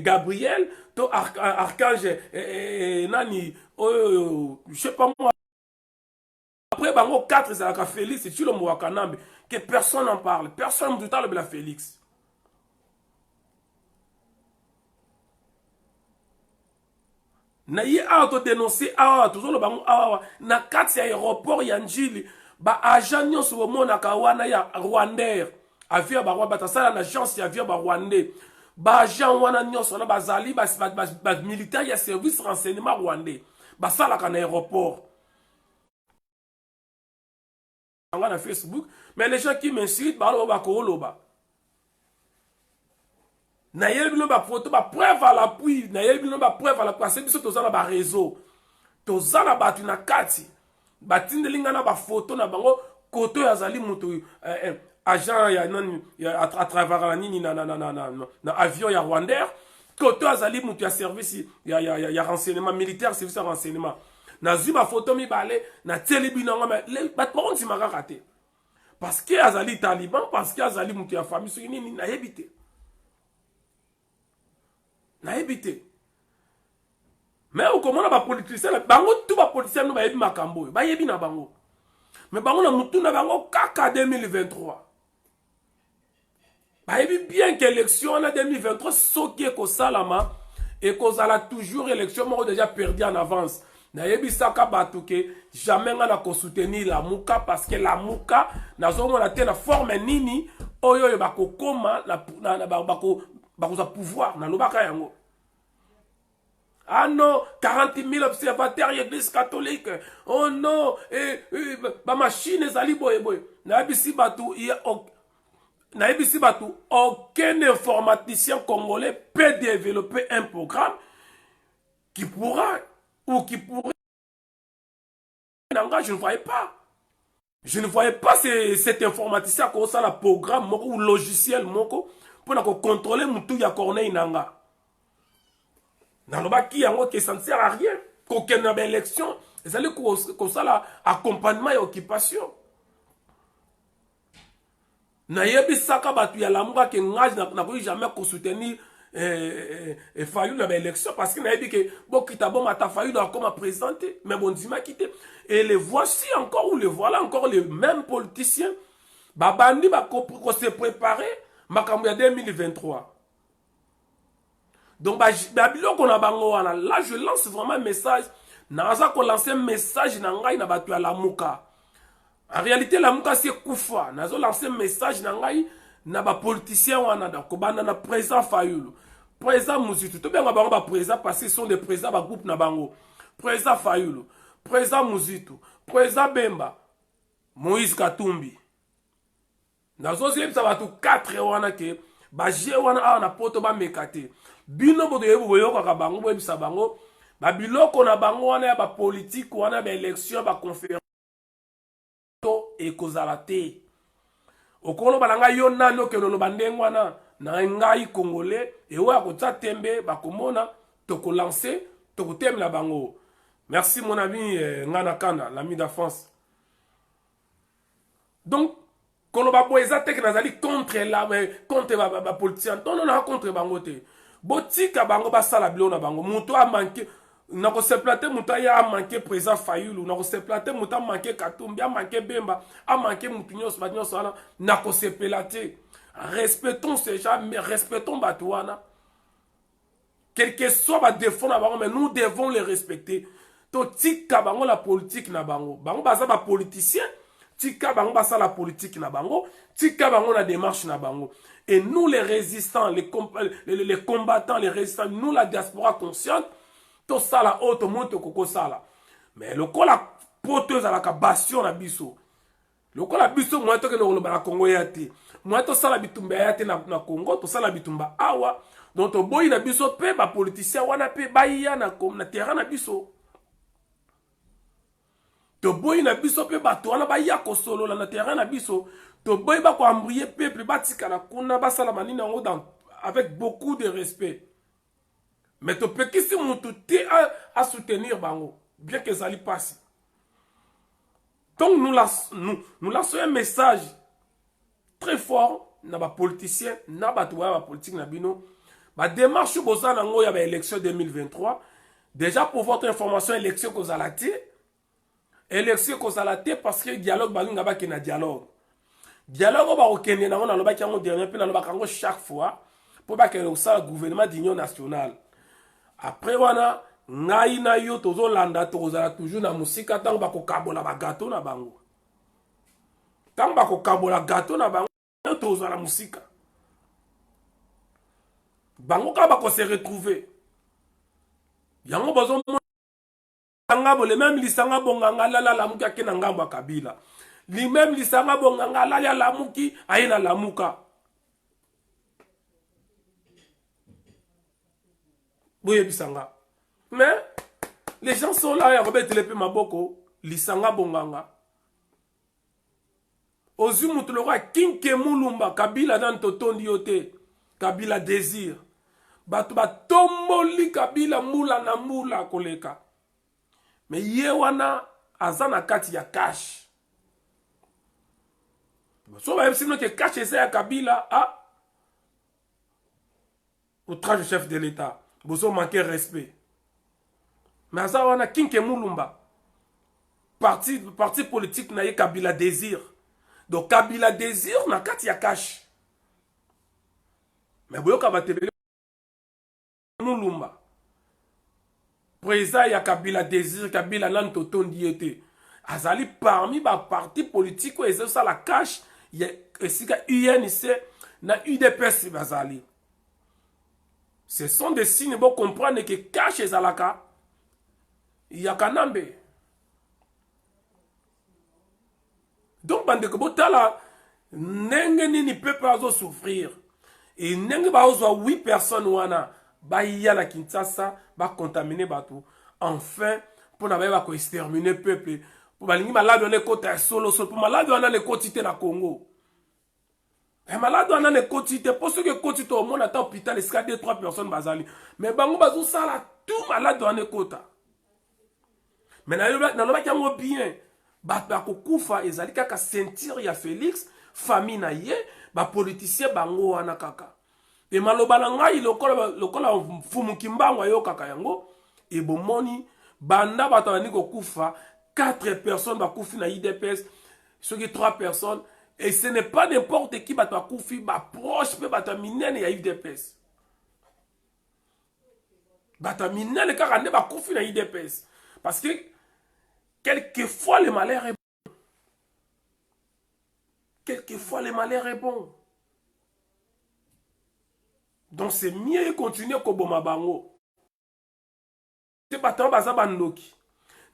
Speaker 1: Gabriel to archange nani je sais pas moi après bango 4 ezalaka Félix et tu le Mwakanambe que personne n'en parle, personne ne parle de la Félix. Na ye auto dénoncer toujours le bango na 4 aéroport ya Njili ba agent nyonso bomona ka wana ya Rwandair avion ba batasala na agence ya avion ba Rwandais ba agent wana nyonso na bazali ba militaire ya service renseignement rwandais ba sala ka na aéroport na Facebook, mais les gens qui m'insultent, bah na yel ba photo ba preuve à l'appui, na yel ba preuve à l'appui, c'est biso tozala ba réseau. Tozala batu na kati. Batindelinga na ba photo na bango koto ya zali mutu agent ya non à travers la nini na avion ya Rwandair, koto ya zali mutu ya service ya renseignement militaire, service de renseignement. Na zima photo mi balé na telebina ngama le batron si maka raté parce que azali taliban parce que azali mutu ya famille so nini na yebité mais au comment ba politicien bango tout ba politicien no ba yebi makambo ba yebi na bango mais bango na mutu na bango kaka 2023 ba yebi bien que élection na 2023 soki ko salama et kozala toujours élection moko déjà perdu en avance. Nayebi saka batu ke jamais ngana ko soutenir la muka parce que la muka nazo na te na forme nini oyo bako koma na bako za pouvoir na lobaka yango. Ah non, 40 000 observateurs l'église catholique. Oh non, ba machine ezali boye boye. Nayebi si batu aucun informaticien congolais peut développer un programme qui pourra ou qui pourrait. Je ne voyais pas. Je ne voyais pas cet informaticien qui a un programme ou logiciel pour contrôler Moutou ya Corneille Nanga. Nalobaki yango que ça ne sert à rien. Qu'aucune élection, ils allaient comme ça l'accompagnement et occupation. Nayebi saka batu ya lamuka ke ngaj na ko jamais ko soutenir Fayou dans l'élection parce qu'il a dit que bon kita bon mata Fayou doit comme présenter mais bon dima quitté et les voici encore ou les voilà encore les mêmes politiciens babandi ba ko se préparer makambo ya 2023 donc biloko na bango wana là je lance vraiment un message naza ko lancer un message na ngai na batu ya lamuka en réalité lamuka c'est kufa nazo lancer un message na ngai na ba politicien wana da ko bana na président Fayulu président Muzitu to benga bango ba président parce que sont des présidents ba groupe na bango président Fayulu président Muzitu président Bemba Moïse Katumbi nazo zebisa batu 4 wana ke ba je wana na poto ba mekate bino bodo yebu boyoka ka bango boyebisa bango ba biloko na bango wana ya ba politique wana ba élection ba conférence to ekozala te okolo balanga yo nano ke lo bandengo wana na ngai congolais et wa ko tembe ba komona to ko lancer to ko temela bango. Merci mon ami Ngana Kana l'ami d'enfance. Donc, koloba boeza te que nazali contre la politicien. Non, non, contre bango te. Botika bango basala bilo na bango. Muto a manqué. Nako se plate muto a manqué présent Fayulu. Nako se plate muto a manqué Katumbi, a manqué Bemba, a manqué Moutinhos, Bagnos, nako se plate. Respectons ces gens, mais respectons Batouana. Quel que soit ma défaut na bango, mais nous devons les respecter. To tika bango la politique na bango. Bango baza ba politicien. Tika bango basa la politique na bango. Tika bango la démarche na bango. Et nous les résistants, les combattants, les résistants, nous la diaspora consciente, to sala auto monte koko sala. Mais le ko la poteuse à la bastion na biso. Le ko la biso moi to ke no ba Congo yate. Moi to sala bitumba yate na Congo, to sala bitumba awa. Donc to boy na biso pe ba politicien wana pe ba ya na terrain na biso. To boy na biso pe bato wana ba ya ko solo na terrain na biso. To boy ba ko embrouiller peuple batika na kuna ba sala manina ngo dans avec beaucoup de respect. Mais to pe kisi mutu te à soutenir bango bien que ça lui passe. Donc nous lançons un message très fort na ba politicien na bato ba politique na bino. Ba démarche boza nango ya ba élection 2023. Déjà pour votre information élection ko zalati. Élection ko zalati parce que dialogue balinga ba kena dialogue. Dialogue ba okende na loba ki yango dernier pe na loba kango chaque fois pour ba que ça gouvernement d'union nationale. Après wana ngai na yo tozo landa tozala toujours na musika tango ba ko kabola ba gâteau na bango. Tango ba ko kabola gâteau na bango tozala musika. Bango ka ba ko se retrouver. Yango bozo ngabo le même lisanga bonganga la lamuki akena ngambo Kabila. Li même lisanga bonganga la lamuki ayena lamuka. Boye bisanga. Mais les gens sont là ya Robert Telepe Maboko lisanga bonganga. Ozu mutulora kinke mulumba Kabila dan totondi yote. Kabila désir. Batu batomboli Kabila mula na mula koleka. Mais yewana azana kati ya cash. So ba sino que cash esa ya Kabila a outrage chef de l'État. Bozo manquer respect. Mais azawana kinke mulumba. Parti politique na ye Kabila désir. Donc Kabila désir na kati ya cash. Mais boyo kabatebele mulumba. Président ya Kabila désir Kabila nan totondi ete azali parmi ba parti politique et ça la cache ya esika UNC na UDPS bazali. Ce sont des signes pour comprendre que cache ezalaka ya kanambe. Donc bande ko botala nenge nini peuple azo souffrir et nenge ba ozo 8 personnes wana ba ya la Kinshasa ba contaminer batou enfin pour na ba ko exterminer peuple pour balingi malade on kota solo pour malade on le quotité na Congo et malade on le quotité pour ceux que quotité au monde à hôpital esca 2-3 personnes bazali mais bango bazo sala tout malade on kota mais na loba kango bien ba ko kufa ezali kaka sentir ya Félix famille na ye ba politicien bango wana kaka. Et maloba na ngai lokola mfumu kimbango yo kaka yango et bomoni banda bato bani ko kufa 4 personnes ba kufi na IDPS ce qui 3 personnes et ce n'est pas n'importe qui bato kufi ba proche pe bato minene ya IDPS bato minene kaka ne ba kufi na IDPS parce que quelquefois le malheur est bon. Quelquefois le malheur est bon. Donc c'est mieux de continuer à Koboma Bango. C'est pas tant baza bandoki.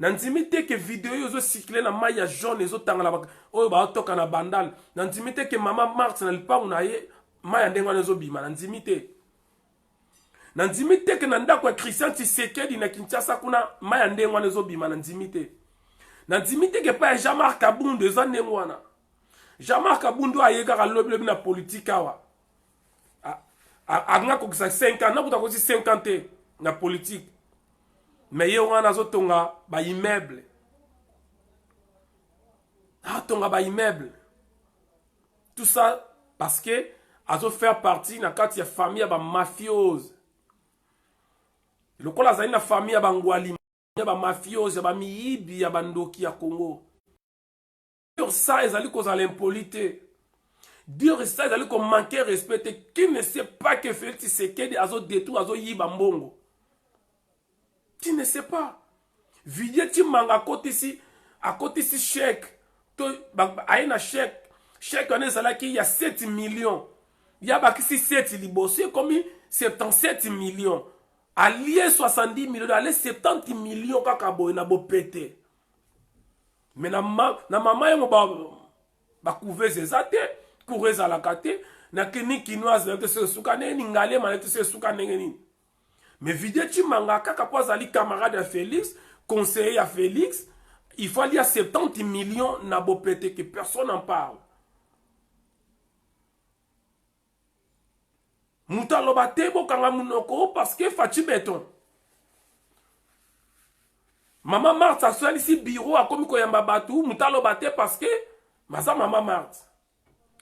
Speaker 1: Nanzimite que vidéo yo cycler na maya jaune les autres tanga la oyo ba toka na bandal. Nanzimite que maman Marthe na lipa unaye maya ndengwa nezo bima nanzimite. Nanzimite que nanda kwa Christian Tshisekedi na Kinshasa kuna maya ndengwa nezo bima nanzimite. Nanzimite que pa Jean-Marc Kabundu eza ndengwana. Jean-Marc Kabundu ayeka ka lobi na politique awa. Agna ko 5 ans, na ko 50 na politique. Mais ye wana zotonga ba immeuble. Ah tonga ba immeuble. Tout ça parce que azo faire partie na kati ya famille ya ba mafiose. Lokola azali na famille ya bangwali, ya ba mafiose, ya ba miyibi, ya bandoki ya Congo. Dire ça ezali kozala impolite. Dire ça ezali ko manquer respect. Qui ne sait pas que Félix Tshisekedi azo détruire azo yiba mbongo? Tu ne sais pas. Vidie ti manga à côté ici chèque. Aïna chèque. Chèque on est là qui y a 7 millions. Il y a bakisi 7 libossé comme 77 millions. Allié 70 millions, allié 70 millions kaka boy na bo pété. Mais na maman yo ba couveuse ezate, coureuse à la kate, na kini kinoise na se sukane ni ngale ma se sukane ngeni. Mais vidé tu manga kaka po azali camarade à Félix, conseiller à Félix, il faut aller à 70 millions na bo pété que personne n'en parle. Mouta loba tebo kanga munoko parce que Fachi Béton. Maman Marthe a soit ici bureau à comme koyamba batou, mouta loba te parce que maza maman Marthe.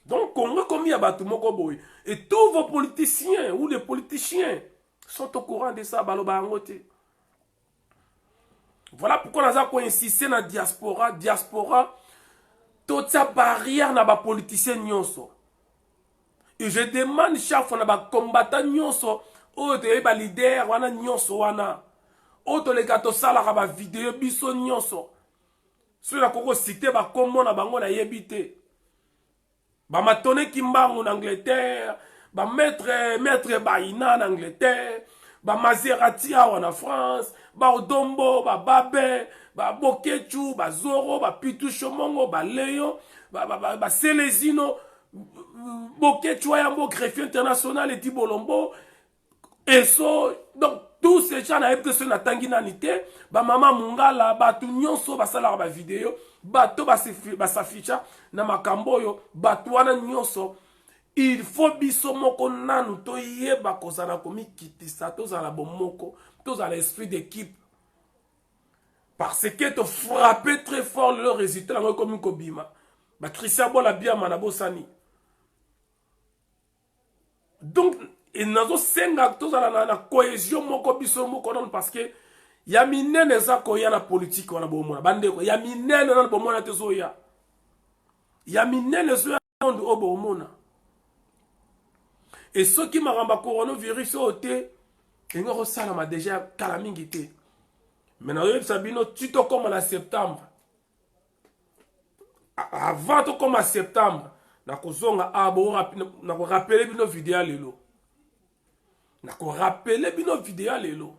Speaker 1: Donc Congo comme ya batou moko boy. Et tous vos politiciens ou les politiciens sont au courant de ça baloba angote. Voilà pourquoi on a quoi insister na diaspora, toute sa barrière na ba politicien nyonso. Et je demande chaque fois na combattant nyonso o te ba leader wana nyonso wana o to le gato sala ka ba vidéo biso nyonso sur la koko cité ba kombo na bango na yebité ba matone kimbangu en Angleterre ba maître Baina en Angleterre ba Maserati en France ba Odombo ba Babe ba Bokechu ba Zoro ba Pitu Shomongo ba Léon ba Célésino Boké Chouayambo, greffier international et Tibolombo. Et so, donc, tous ces gens n'avaient que ce n'atanginanité. Ba maman Mungala, ba tout nyonso, ba sala ba vidéo, ba to ba saficha, na makamboyo, ba tuana nyonso. Il faut biso moko nanu, to yeba kozana komi kitisa, to zala bomoko, to zala esprit d'équipe. Parce que te frapper très fort le résultat, comme une kobima. Ba Christian Bola bien manabo sani. Donc, il y a une cohésion parce que il y a une politique il y a et ceux qui m'ont coronavirus ils ont déjà calamité. Maintenant, tu te comme en septembre. Avant de comme en septembre. Na rappeler bino vidéo lelo. Na rappeler bino vidéo lelo.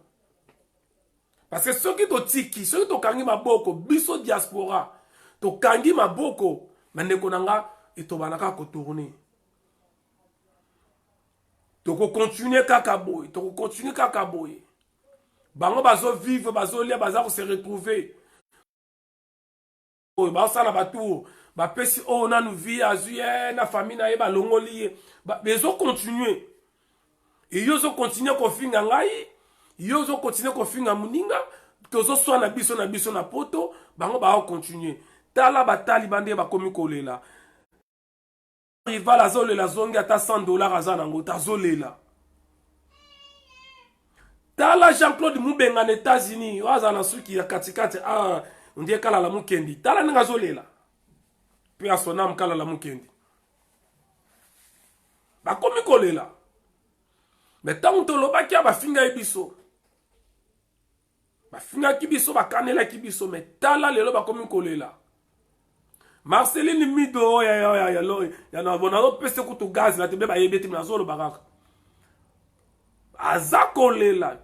Speaker 1: Parce que ceux qui to tiki, ceux qui to kangi maboko, biso diaspora, to kangi maboko, mandeko nanga eto banaka ko tourner. To ko continuer kaka boy, to ko continuer kaka boy. Bango bazo vivre, bazo lia, bazo se retrouver. Oh, ba ça na batour. Ba pesi o na nou vie azuye na famille na ye ba longoli ba bezo continuer et yo zo continuer ko finga ngai yo zo continuer ko finga muninga tozo so na biso na poto bango ba continuer tala batali bande ba komi kolela rival azolela zongi ata $100 azana ngo tazolela tala Jean-Claude Mubenga na États-Unis wazana suki ya katikati ndiye kala la mukendi tala nga zolela puis à son âme kala la mukendi ba komi kolela mais tant to loba ki ba finga ebiso ba finga kibiso ba kanela kibiso mais tala lelo ba komi kolela Marceline Mido ya na bona pese kutu gaz la tebe ba yebeti na zolo baraka azakolela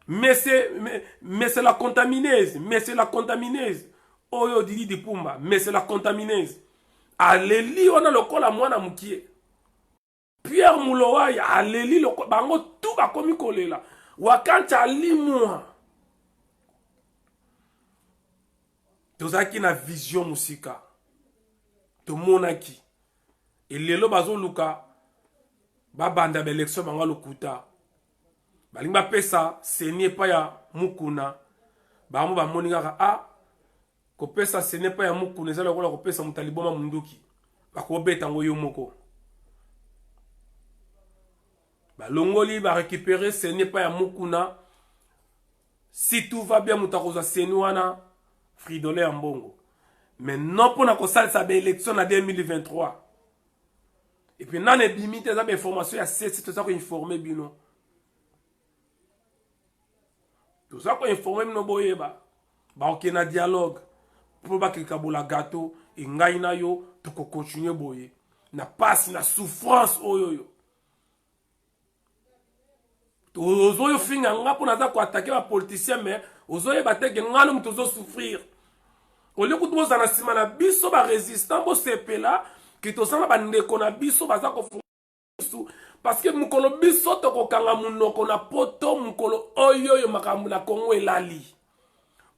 Speaker 1: mais c'est la contamineuse Oyo Didi Dipumba, mais c'est la contamineuse. Aleli, on a le col à moi, Namoukie. Pierre Mouloa, Aleli, le col, bango, tout va comme il là. Wakanta limouan. Tozaki na vision musika. To monaki. Et lelo bazo luka. Babanda l'élection banga lokuta. Balimba pesa, ce n'est pas ya mukuna. Bango ba moninga ce n'est pas ya mukuna, c'est la kopesa mutaliboma munduki. bakobeta ngo yo moko. Longoli va récupérer ce n'est pas ya mukuna. Si tout va bien mutakoza senuana Fridolin Ambongo. Mais non pour na kosal sa élection en 2023. Et puis nan ebimi te za information ya c'est tout ça ko informer bino. Tout ça ko informer bino boyeba. Ba okena dialogue pour ba ke kabola gâteau et ngai na yo to ko continuer boye. Na passe na souffrance oyoyo. Ozoyo finga nga pour naza ko attaquer ba politicien mais ozoyo bateke ngalo mutozo souffrir. Au lieu que tu as sima na biso ba résistant bo sepela ki to sana ba ndeko na biso baza ko fu parce que mukolo biso to ko kanga munoko na poto mukolo oyoyo makambu na Kongo elali.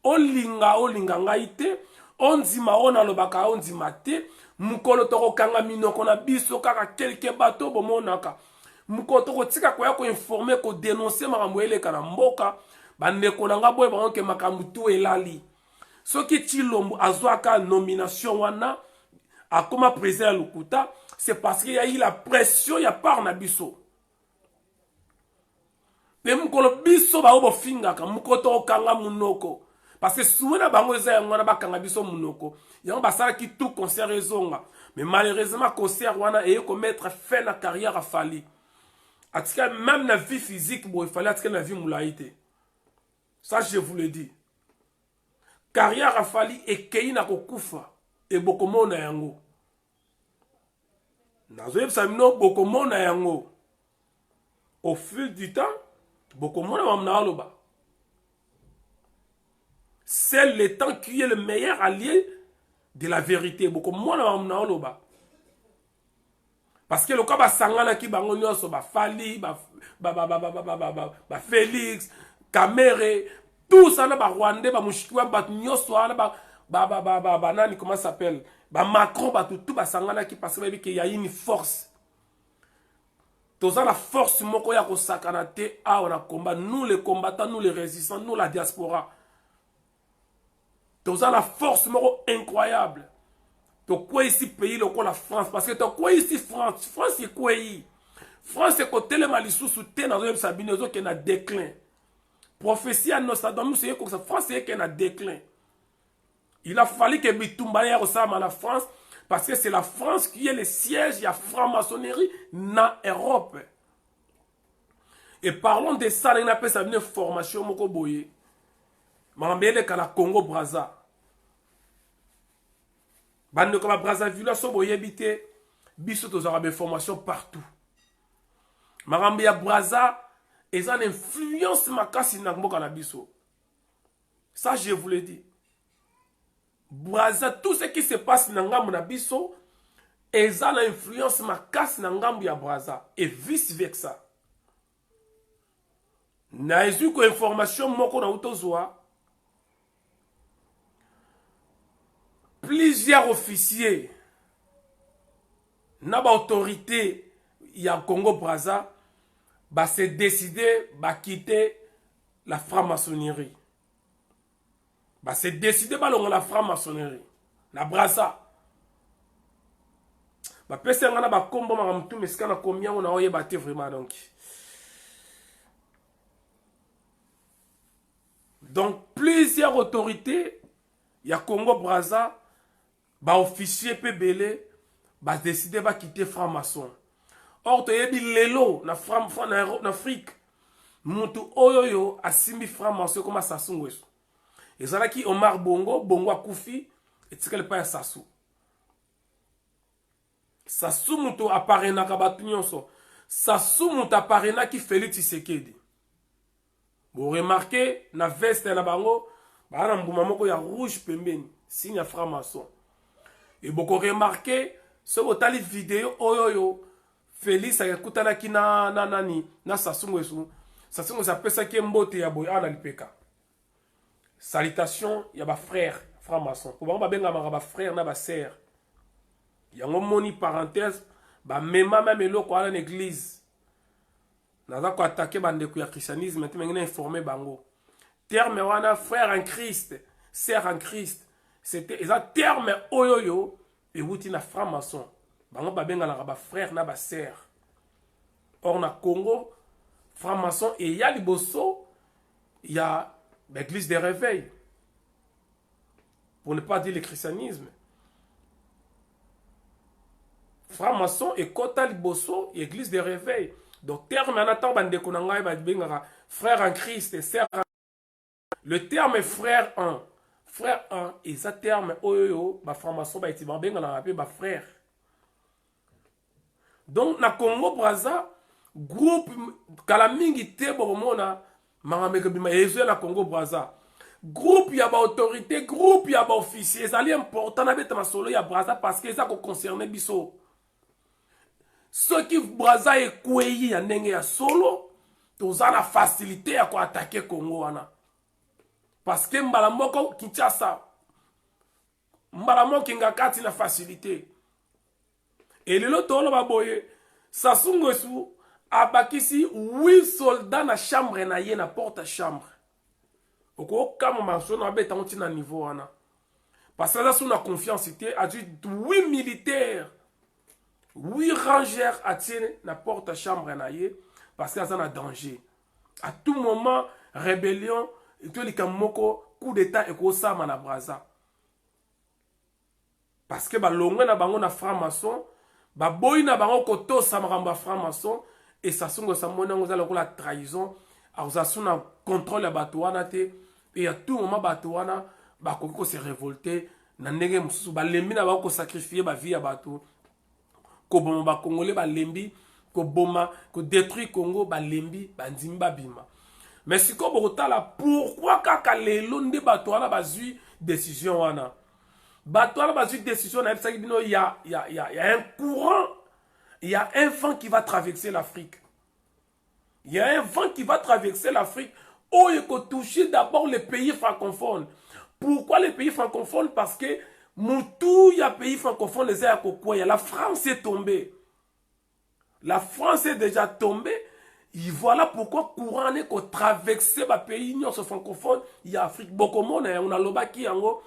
Speaker 1: Olinga ngaite onzima ona lobaka onzima te mukolo to ko kanga minoko na biso kaka quelque bateau bomonaka. Mukolo to ko tika ko ya ko informer ko dénoncer makambu eleka na mboka bandeko na nga boye ba onke makambu tu elali. Ce qui Chilombo azwaka nomination wana a comme président Lukuta, c'est parce qu'il y a eu la pression ya par na biso. Mais mukolo biso ba obo finga ka mukoto kanga munoko parce que souvent bango eza ngona ba kanga biso munoko. Yango basala ki tout concert rezonga. Mais malheureusement concert wana et ko mettre fin na carrière a Fally. Atika même na vie physique bo il fallait atika na vie moulaïté. Ça je vous le dis. Carrière a Fally et Keina kokufa et bokomona yango. Nazoyeb samino bokomona yango. Au fil du temps, bokomona mamna aloba. C'est le temps qui est le meilleur allié de la vérité. Bokomona mamna aloba. Parce que le cas ba sangana ki bango nyonso ba Fally ba Félix, Kamere tout ça là, Rwandais, Mouchikwa, Nyoswa, nani, comment ça s'appelle? Macron, tout sangana qui passe qu'il y a une force. Tout ça, la force, moko ya ko sakanate, on a combat, nous les combattants, nous les résistants, nous la diaspora. Tout ça, la force, moko incroyable. Donc, quoi ici, pays, le quoi la France? Parce que quoi ici, France? France, c'est quoi ici? France, c'est côté le malissou, soutien, dans un sabine, qui est en déclin. Prophétie à Nostradamus, c'est que France est en déclin. Il a fallu que Bitumba ressemble à la France parce que c'est la France qui est le siège de la franc-maçonnerie dans l'Europe. Et parlons de ça, on appelle ça une formation moko boye. Mambele kala Congo Brazza. Bande comme Brazzaville so boye bité biso to zarabe formation partout. Marambe ya Brazza et ça influence ma casse na mboka na biso. Ça je vous le dis. Brazza tout ce qui se passe na ngambo na biso et ça influence ma casse na ngambo ya Brazza et vice versa. Na ezu ko information moko na utozwa. Plusieurs officiers na ba autorité ya Congo Brazza ba se décider ba quitter la franc-maçonnerie. Ba se décider ba longa la franc-maçonnerie na Brazza. Ba pesa ngana ba kombo ma mtu meskana combien on a oye baté vraiment donc. Donc plusieurs autorités ya Congo Brazza ba officier pe belé ba décider ba quitter franc-maçon. Or to yebi lelo na Afrique mutu oyoyo asimbi franc-maçon comme Sassou Nguesso. Ezalaki Omar Bongo akufi etikele pa ya Sassou. Sassou mutu aparena ka batu nyonso. Sassou mutu aparena ki Félix Tshisekedi. Vous remarquez na veste na bango ba na mbuma moko ya rouge pembeni signe ya franc-maçon. Et beaucoup remarqué ce otali vidéo oyoyo Félix akutanaki na Sassou Nguesso. Sassou Nguesso apesa ki mbote ya boy ana lipeka. Salutation ya ba frère franc-maçon. Pour ba benga ba frère na ba sœur. Yango moni parenthèse ba mema même eloko ala l'église. Naza ko attaquer bandeko ya christianisme te mengena informer bango. Terme wana frère en Christ, sœur en Christ. C'était un terme oyoyo et wuti na franc-maçon. bango babenga ba frère na ba sœur. Or na Congo, franc-maçon et il y a liboso, il y a l'église des réveils. Pour ne pas dire le christianisme. Franc-maçon et kota liboso, église des réveils. Donc terme en attendant bande konanga ba benga frère en Christ et sœur. Le terme est frère en. Frère en et ça terme oyo ba franc-maçon ba iti ba benga na appelé ba frère. Donc na Congo Brazza groupe kalamingi te bomona mangameke bima ezo na Congo Brazza. Groupe ya ba autorité, groupe ya ba officier, ça est important na beta masolo ya Brazza parce que ça ko concerner biso. Ceux qui Brazza ekweyi ya ndenge ya solo, toza na facilité ya ko attaquer Congo wana. Parce que mbala moko Kinshasa, mbala moko Kingakati na facilité. Et le lot tolo baboye, Sassou Nguesso abakisi 8 soldats na chambre na ye na porte chambre. Oko kama mansono abeta onti na niveau wana. Parce que là sous la confiance était a dit 8 militaires, 8 rangers à tirer na porte chambre na ye parce que ça na danger. À tout moment rébellion et tout les kamoko coup d'état et ko sama na Brazza. Parce que ba longwe na bango na franc-maçon, ba boy na bango koto samaramba franc-maçon et ça songo sa mona ngoza la trahison, a na contrôle ya bato wana te et à tout moment bato wana ba ko se révolter na ndenge mususu ba lembi na ba ko sacrifier ba vie ya bato. Ko boma ba congolais ba lembi, ko boma ko détruire Congo ba lembi ba ndimba bima. Mais si ko botala pourquoi kaka lelo nde bato wana bazui décision wana. Bato wana bazui décision na ebisa bino y a un courant, il y a un vent qui va traverser l'Afrique. Il y a un vent qui va traverser l'Afrique. Oh, il faut toucher d'abord les pays francophones. Pourquoi les pays francophones? Parce que Moutou, il y a pays francophones, les airs quoi. La France est tombée. La France est déjà tombée. Et voilà pourquoi courant n'est qu'au traverser les pays francophones. Il y a Afrique. Beaucoup de monde, on a l'obaki yango.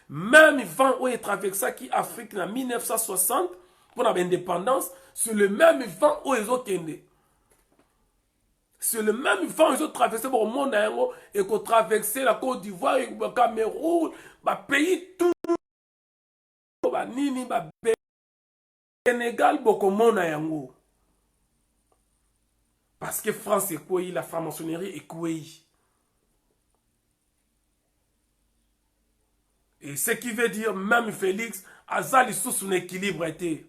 Speaker 1: Même vent où il traversé qui Afrique en 1960 pour l'indépendance, c'est le même vent où ils ont tendé. C'est le même vent où ils ont traversé le monde et qu'on traversé la Côte d'Ivoire, le Cameroun, le pays tout, le Sénégal, beaucoup de monde. Parce que France est quoi, la franc-maçonnerie est quoi. Et ce qui veut dire, même Félix, Azali sous son équilibre était.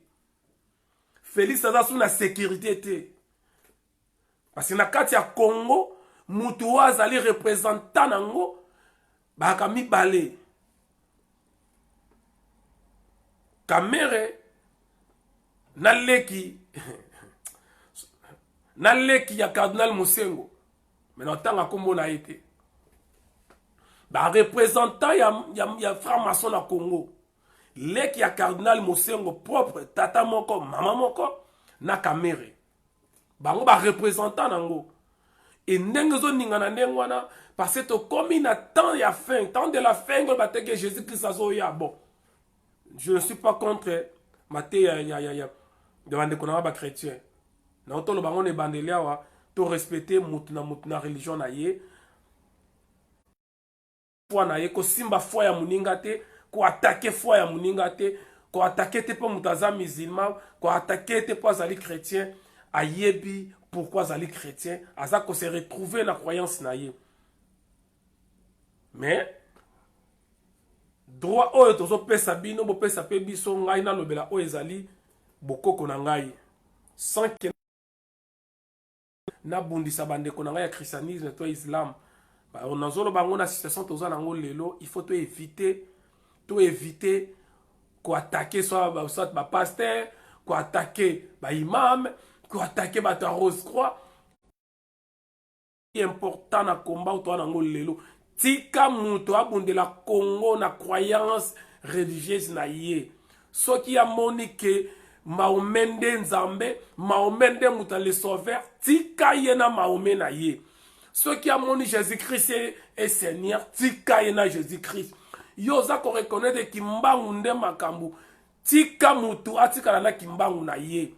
Speaker 1: Félix Azali sous la sécurité était. Parce que dans le Congo, Moutoua Azali représentant Nango, Bakami Balé. Kamere, Naleki, Naleki ya Cardinal Moussengo. Mais dans le temps, Kombo n'a été. Bah, représentant, il y a franc-maçon au Congo. Les qui a cardinal Moussengo propre, tata moko, maman moko, na kamere. Bah, on va représentant nango. Et n'engezo ningana nengwana, parce que comme il a tant ya fin, tant de la fin, on va te que Jésus-Christ a zoya. Bon, je ne suis pas contre, maté devant des konara chrétiens. Non, tout le baron est bandelia, tout respecter moutna religion na ye. Ko simba foi ya muninga te, ko attaquer foi ya muninga te, ko attaquer te po mutaza musulman, ko attaquer te po azali chrétien, ayebi pourquoi azali chrétien, aza ko se retrouver la croyance na ye. Mais droit oyo tozo pesa bino bo pesa pe biso ngai na lobela oyo ezali bokoko na ngai. Sans que na bundisa bandeko na ngai ya christianisme to islam. On a une situation il faut éviter qu'on attaque soit ma pasteur, qu'on attaque ma imam, qu'on attaque ma rose croix. C'est important na combat autour na ngolelo. Tika muto abonde la Congo na croyance religieuse na ye. Ce qui a monique Maomende Nzambe, Maomende muta le sauveur, tika yena Maomé na ye. Ceux qui ont moni Jésus-Christ est Seigneur, tika yena Jésus-Christ. Yoza ko reconnaître ki mbangunde makambu. tika mutu atikala na kimbangu na ye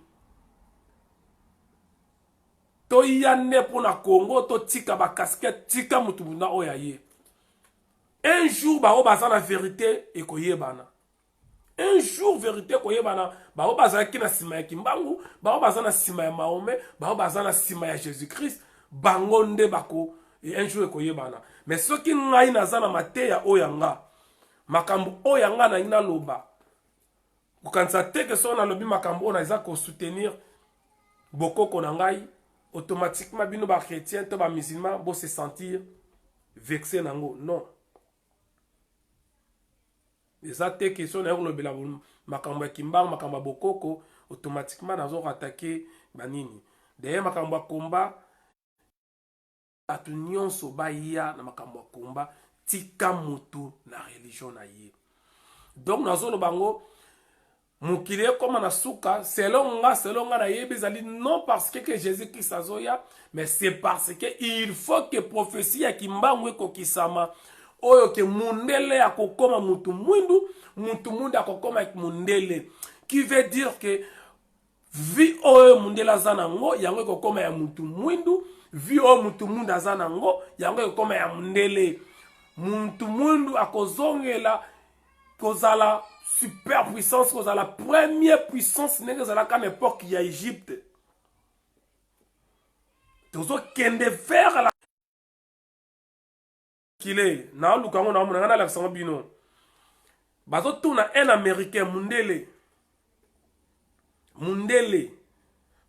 Speaker 1: to yane pona Congo to tika ba casquette tika mutu na oya ye un jour ba obaza na vérité ekoyebana un jour vérité koyebana ba obaza ki na sima ya kimbangu ba obaza na sima ya Mahomet ba obaza na sima ya Jésus Christ bango nde bako un jour ekoyebana mais soki ngai naza na mateya oyanga makambo oyanga na ina loba kokanisa te ke so na lobi makambo na eza ko soutenir bokoko na ngai automatiquement bino ba chrétien to ba musulman bo se sentir vexé nango non eza te question na lobela makambo ya kimbangu makambo bokoko automatiquement nazo attaquer banini d'ailleurs makambo komba atu nyonso baya na makambo komba tika mutu na religion na ye donc nazo lo bango mukile comme na suka selon nga na yebi zali non parce que Jésus Christ azoya mais c'est parce que il faut que prophétie ya kimbangu ekokisama oyo ke mundele akokoma mutu mwindu akokoma mundele qui veut dire que vi oyo mundele azanango yango ekokoma ya mutu mwindu vi oyo mutu mundu azanango yango ekokoma ya mundele mutu mwindu akozongela kozala superpuissance kozala première puissance ndenge ezalaka na époque ya Égypte tozokende vers la kile na lukango na mona ngana la bino bazo tuna un américain mundele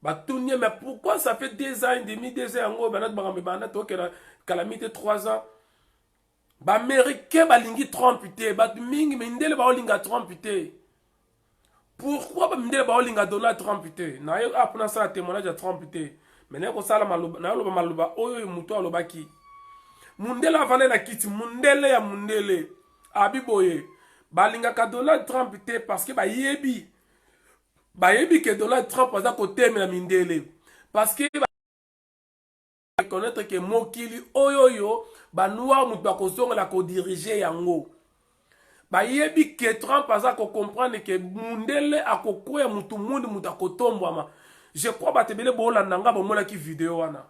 Speaker 1: batunie mais pourquoi ça fait 2 ans et demi 2 ans ngo banat bana to que calamité 3 ans ba américain balingi trompité batu mingi mindele ba olinga trompité pourquoi ba mindele ba olinga Donald trompité na yo apuna ça témoignage de trompité mais ne ko sala maluba na loba maluba oyo muto alobaki mundele avane na kiti mundele ya mundele abiboye balinga ka Donald Trump te parce que bayebi que Donald Trump aza côté na mindele parce que reconnaître que mokili oyoyo banua mutu akozonga la ko diriger yango bayebi que Trump aza ko comprendre que mundele akokoya mutu mutu akotombwama je crois batebele bolanda nga bomona ki vidéo wana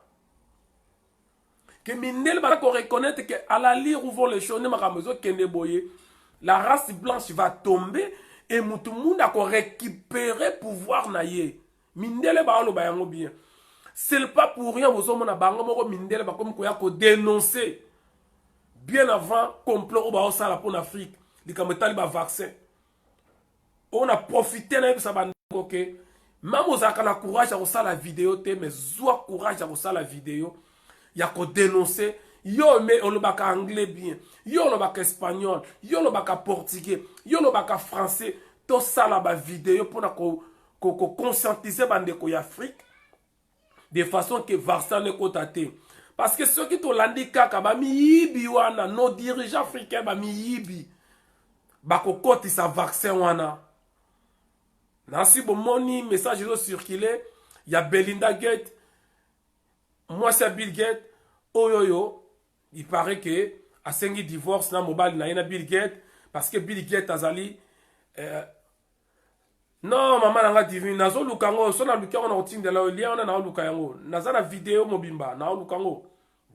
Speaker 1: que mindele va reconnaître que à la lire où vont les choses la race blanche va tomber et mutu monde a récupérer pouvoir naie mindele ba lo ba yango bien c'est pas pour rien vous mona bango moko mindele ba comme ko ya ko dénoncer bien avant complot ba ça la pour Afrique les kametali ba vaccin on a profité na ça ba OK même aux akala courage à ça la vidéo te mais soit courage à ça la vidéo ya ko dénoncer yo mais on le baka anglais bien yo le baka espagnol yo le baka portugais yo le baka français to ça la ba vidéo pour na ko conscientiser bandeko ya Afrique de façon que vaccin ne kotate parce que ceux qui to landika ka ba mi yibi wana nos dirigeants africains ba mi yibi ba ko koti sa vaccin wana nasi bon moni message yo circuler ya Belinda Gates. Moi c'est Bill Gates. Oyoyo, il paraît que à 5 divorce na mobile na Bill Gates parce que Bill Gates azali non maman nanga divine nazo lukango so na lukango na otinda la lien na lukango nazana vidéo mobimba na lukango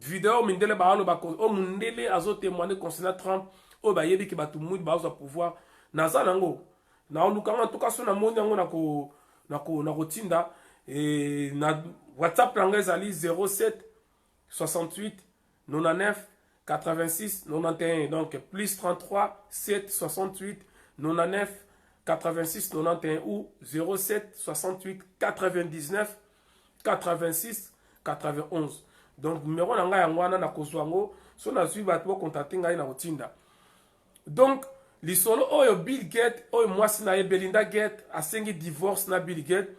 Speaker 1: vidéo mindele ba lo ba o mundele azo témoigner concernant Trump o ba yebi ki batu mudi ba za pouvoir nazana ngo na lukango en tout cas so na moni ngo na ko tinda et na WhatsApp nanga ezali 07 68 99 86 91 donc plus 33 7 68 99 86 91 ou 07 68 99 86 91 donc numéro na ngai yango wana na kozwango so na suivi bato contacter ngai na otinda donc lisolo oyo Bill Gates oyo mwasi na ye Belinda Gates asengi divorce na Bill Gates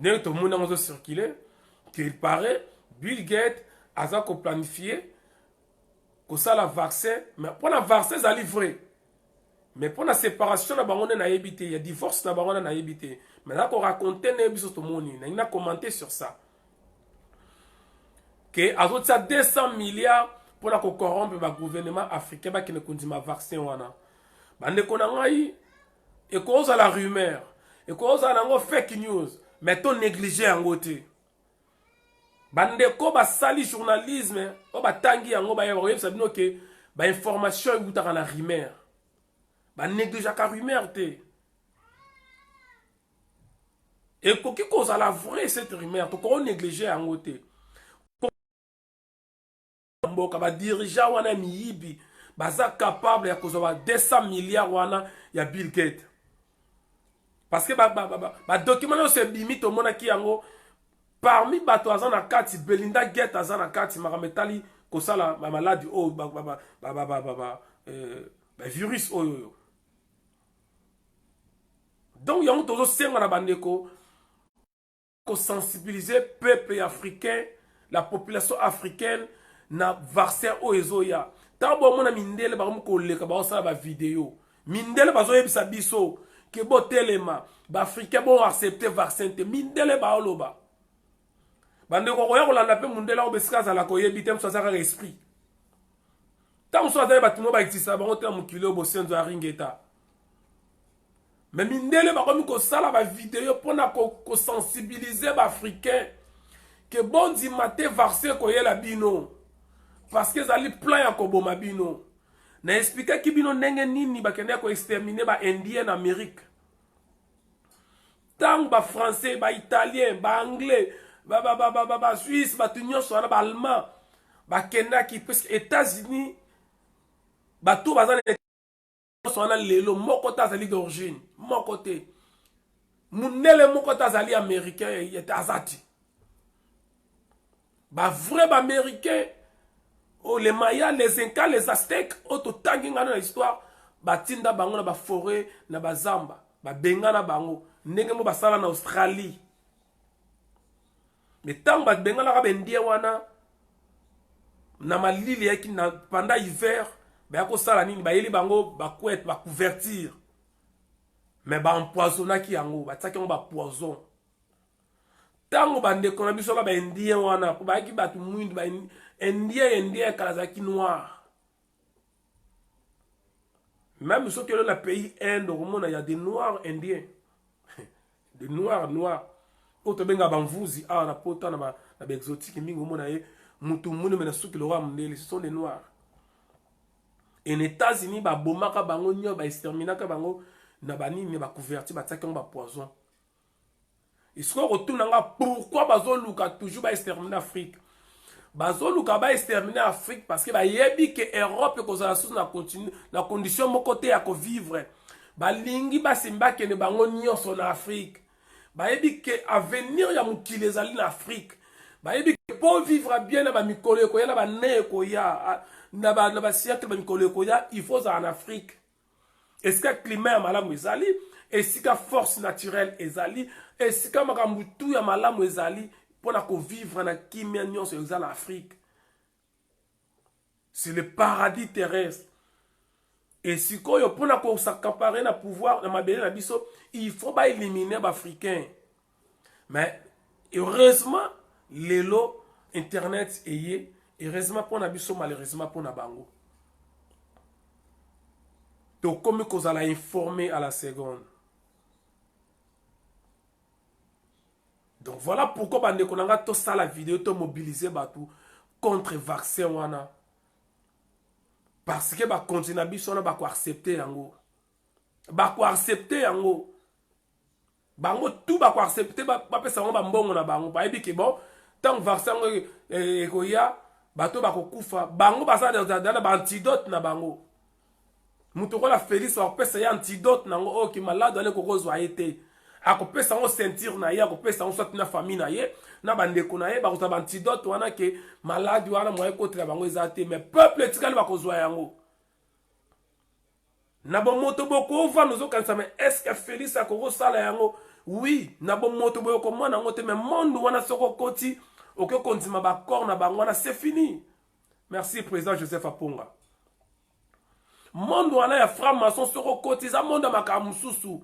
Speaker 1: ne to mona ngozo circuler qu'il paraît Bill Gates a planifié que ça la vaccin mais pour la vaccin ça livré mais pour la séparation na bango na yebité il y a divorce na bango na yebité mais là qu'on raconter na biso to moni na commenté sur ça que azot ça 200 milliards pour la corrompre le gouvernement africain ba qui ne kondima vaccin wana bande ko na ngai et cause à la rumeur, et cause à la fake news, mais ton négligé en côté. Bandeko ba sali journalisme, o ba tangi yango ba yeba sabino ke ba information ebutaka na rumeur. Ba négligé ka rumeur te. Et koki cause à la vraie cette rumeur, to ko négligé en côté. Mboka ba dirigeant wana miyibi, baza capable ya kozoba 200 milliards wana ya Bill Gates. Parce que ba document se bimi to mona ki yango parmi bato azana kati Belinda Gates azana kati marametali kosala ba maladie o virus oyo. Donc yango tozo senga na bandeko ko sensibiliser peuple africain, la population africaine na vaccin o ezoya. Tabo mona mindele ba ko leka ba osala ba vidéo. Mindele bazo yebisa biso que bo telema ba africain bon accepter vaccin te mindele ba oloba. Bandeko ko ya kolanda pe mundela obesika za la ko yebi tem so za ka esprit. Tant so za ba tuno ba itisa ba ngote mukilo bo senzo aringeta. Mais mindele ba komi ko sala ba vidéo pona ko sensibiliser ba africain que bon di maté vaccin ko yela bino. Parce que zali plan ya ko boma bino. Na expliquer ki bino ndenge nini ba kende ko exterminer ba indien en Amérique. Tant ba français, ba italien, ba anglais, ba suisse, ba tunyo so na ba allemand, ba kenda ki presque États-Unis ba tout bazana so na lelo moko ta zali d'origine, moko te. Munele moko ta zali américain et azati. Ba vrai ba américain. Oh, les Mayas, les Incas, les Aztèques, auto tangi ngana na histoire, batinda bango na ba forêt, na ba zamba, ba benga na bango, ndenge mo basala na Australie. Mais tant ba benga na ba ndie wana na malili yaki na pendant hiver, ba yako sala nini ba yeli bango ba couette, ba couverture. Mais ba empoisonna ki yango, ba tsaki yango ba poison. Tango ba ndeko na biso ba ndie wana, ba yaki batu mwindu ba Indien kalazaki noir. Même ceux qui ont le pays Inde, au monde, il y a des noirs indiens. Des noirs. Quand tu as banvuzi, na pota na exotique, mingo mona ye, mutu mune mena ceux qui l'aura mondeli, ce sont des noirs. Et les États-Unis, ba bomaka bango nyo, ba exterminaka bango, na bani ne ba couverti, ba tsaki ba poison. Et ce qu'on retourne, pourquoi bazo luka toujours ba exterminer l'Afrique? Bazoluka ba exterminer Afrique parce que ba yebi que Europe kozala sous na condition moko te ya ko vivre. Ba lingi ba simba ke ne bango nyonso na Afrique. Ba yebi que avenir ya mukile ezali na Afrique. Ba yebi que pour vivre bien na ba mikolo ko ya na ba ne ko ya na ba siècle ba mikolo ko ya il faut en Afrique. Est-ce que climat malamu ezali? Est-ce que force naturelle ezali? Est-ce que makambutu ya malamu ezali? Pour vivre dans kimia nyonso en Afrique. C'est le paradis terrestre. Et si pour s'accaparer le pouvoir dans ma belle il faut pas éliminer les Africains. Mais heureusement, les lots internet et heureusement pour nabiso malheureusement pour nabango. Donc comme qu'on a informé à la seconde. Donc voilà pourquoi bande konanga to ça la vidéo to mobiliser batou contre vaccin wana. Parce que ba continue biso na ba ko accepter yango. Ba ko accepter yango. Bango tout ba ko accepter ba pesa ngo ba mbongo na bango. Ba yebi ke bon tant vaccin ko ya bato ba ko kufa bango ba sa da ba antidote na bango. Muto ko la Félix wa pesa ya antidote na ngo o ki malade ale ko kozwa été. Ako pesa ngo sentir na ye, ako pesa ngo soit na famille na ye, na bandeko na ye, ba ko antidote wana ke malade wana moye kotra bango ezate, mais peuple etikali ba kozwa yango. Na bon moto boko va nous okanisa, mais est-ce que Félix akoko sala yango? Oui, na bon moto boko mwana ngote, mais monde wana soko koti, oke kondima ba corps na bango wana, c'est fini. Merci président Joseph Aponga. Monde wana ya franc-maçon soko koti, za monde makamususu.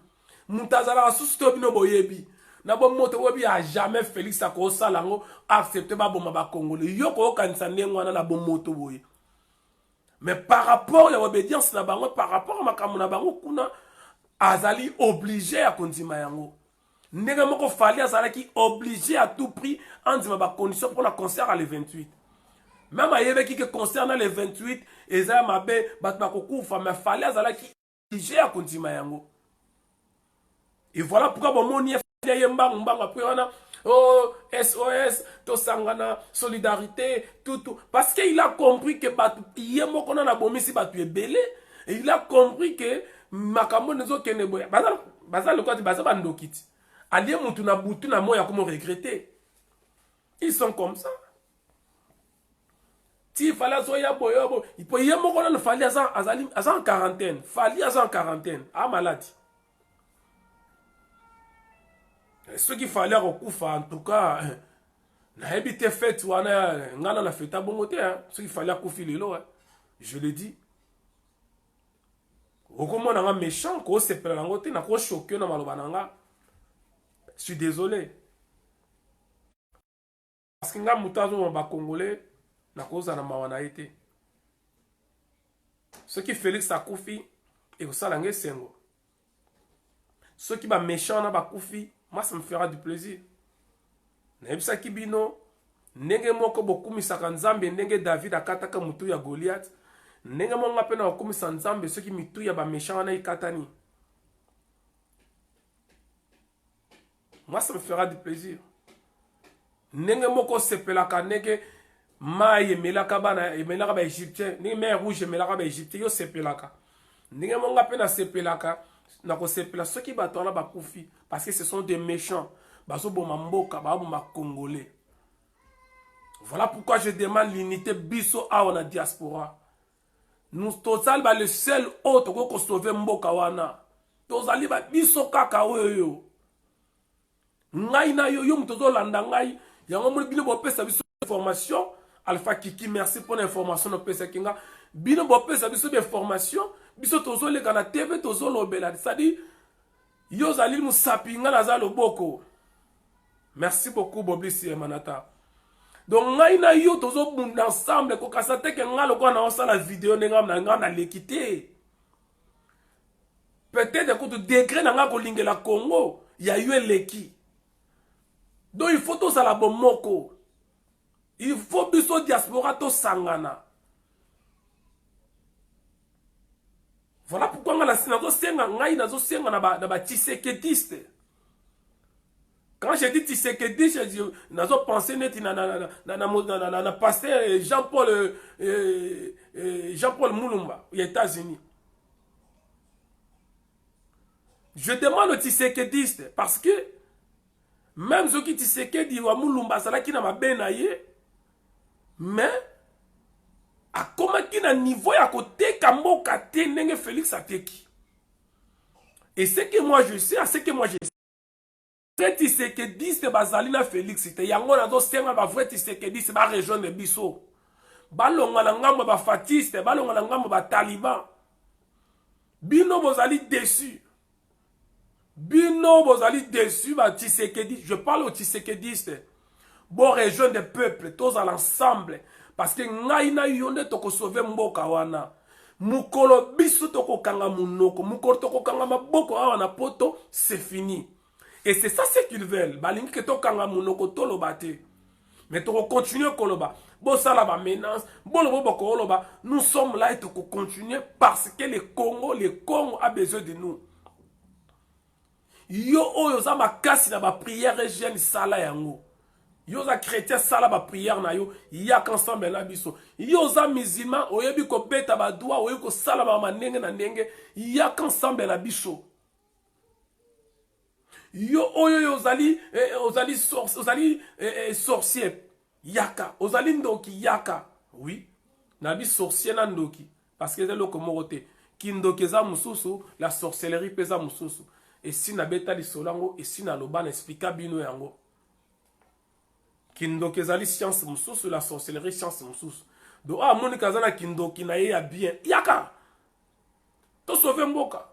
Speaker 1: Moutazala sous bino boyebi. Na bon moto boyebi a jamais Félix ako salango accepter ba boma ba congolais. Yoko kanisa ndengwana na bon moto boye. Mais par rapport à l'obédience na bango, par rapport à makamuna bango kuna azali obligé à kondima yango. Ndenge moko fali azalaki obligé à tout prix andima ba condition pour la concert à le 28. Même ayebeki que concert na le 28 ezaya mabe bat bakokufa mais fali azalaki obligé à kondima yango. Et voilà pourquoi bon moni fali yembang mbang après on a oh SOS to sangana solidarité tout parce qu'il a compris que bat yemoko na bomisi batu ebele et il a compris que makambo nezo kene boya bazal le quoi baza bandokiti alié mutu na butu na moya comme regretter. Ils sont comme ça. Si fallait soya boyo il peut yemoko na fali azali en quarantaine fali en quarantaine a maladie. Ce qu'il fallait recouvrir en tout cas na habité fait wana ngana na feta bongote ce qu'il fallait recouvrir lelo je le dis. Comment on a méchant ko se pela ngote na ko choqué na maloba nanga. Je suis désolé. Parce que nga mutazo ba congolais na cause na mawana été. Ce qui Félix Akoufi et ko sala ngé sengo. Ce qui ba méchant na ba Koufi, moi ça me fera du plaisir. Na yebisa kibino ndenge moko bokumi sakanzambe ndenge David akataka mutu ya Goliath. Ndenge monga pena wakumisa nzambe ceux qui mitu ya ba méchant wana ikatani. Moi ça me fera du plaisir. Ndenge moko sepelaka ndenge mai emelaka bana emelaka ba égyptien, ndenge mer rouge emelaka ba égyptien yo sepelaka. Ndenge monga pena sepelaka na ko sepela ceux qui batona ba kufi parce que ce sont des méchants. Bazo boma mboka ba boma congolais. Voilà pourquoi je demande l'unité biso a na diaspora. Nous total ba le seul autre ko sauver mboka wana. Tozali ba biso kaka oyo. Ngai na yo mtozo landa ngai yango mo bino bopesa biso information Alpha Kiki merci pour l'information no pesa kinga bino bopesa biso information biso tozo le kana TV tozo lobela ça dit yo zali musapinga na za loboko. Merci beaucoup Boblisi Manata. Donc ngai na yo tozo bunda ensemble ko kasate ke ngalo ko na osala vidéo nenga na l'équité. Peut-être que tu degré na ngako lingela Congo, il y a eu leki. Donc il faut tout ça la bomoko. Il faut biso diaspora to sangana. Voilà pourquoi on a la synagogue senga ngai nazo senga na ba tisekediste. Quand j'ai dit tisekediste, j'ai nazo pensé neti na pasteur Jean-Paul Moulumba aux États-Unis. Je demande aux tisekedistes parce que même ceux qui tisekedi wa Moulumba sala ki na mabenaye mais a comment qui na niveau ya côté kamboka te ndenge Félix ateki. Et ce que moi je sais, ce que moi je sais, tisekediste bazali na Félix te yango na do senga ba vrai tisekediste ba rejoindre biso. Balonga na ngambo ba fatiste, balonga na ngambo ba taliban. Bino bozali déçu. Bino bozali déçu ba tisekedi, je parle aux tisekedistes. Bon rejoindre des peuples tous à l'ensemble parce que ngai na yonde toko sauver mboka wana. Mukolo biso toko kanga munoko, mukolo toko kanga maboko wana poto, c'est fini. Et c'est ça ce qu'ils veulent. Balingi ke toko kanga munoko tolo bate. Mais toko continuer koloba. Bon ça la ba menace, bon le boko koloba, nous sommes là et toko continuer parce que le Congo a besoin de nous. Yo oyo za makasi na ba prière jeune sala yango. Yo za chrétien sala ba prière na yo ya ensemble na biso. Yo za musulman oyebi ko beta ba doa oyebi ko sala ba manenge na ndenge ya ensemble na biso. Yo oyo ozali sorcier yaka ozali ndoki yaka. Oui, na bi sorcier na ndoki parce que c'est le komorote ki ndoki za mususu la sorcellerie pesa mususu. Et si na beta li solango et si na loba na explica bino yango. Kindoki ezali science mususu la sorcellerie science mususu. Do a monika zana kindoki na ye ya bien. Yaka. To sauver mboka.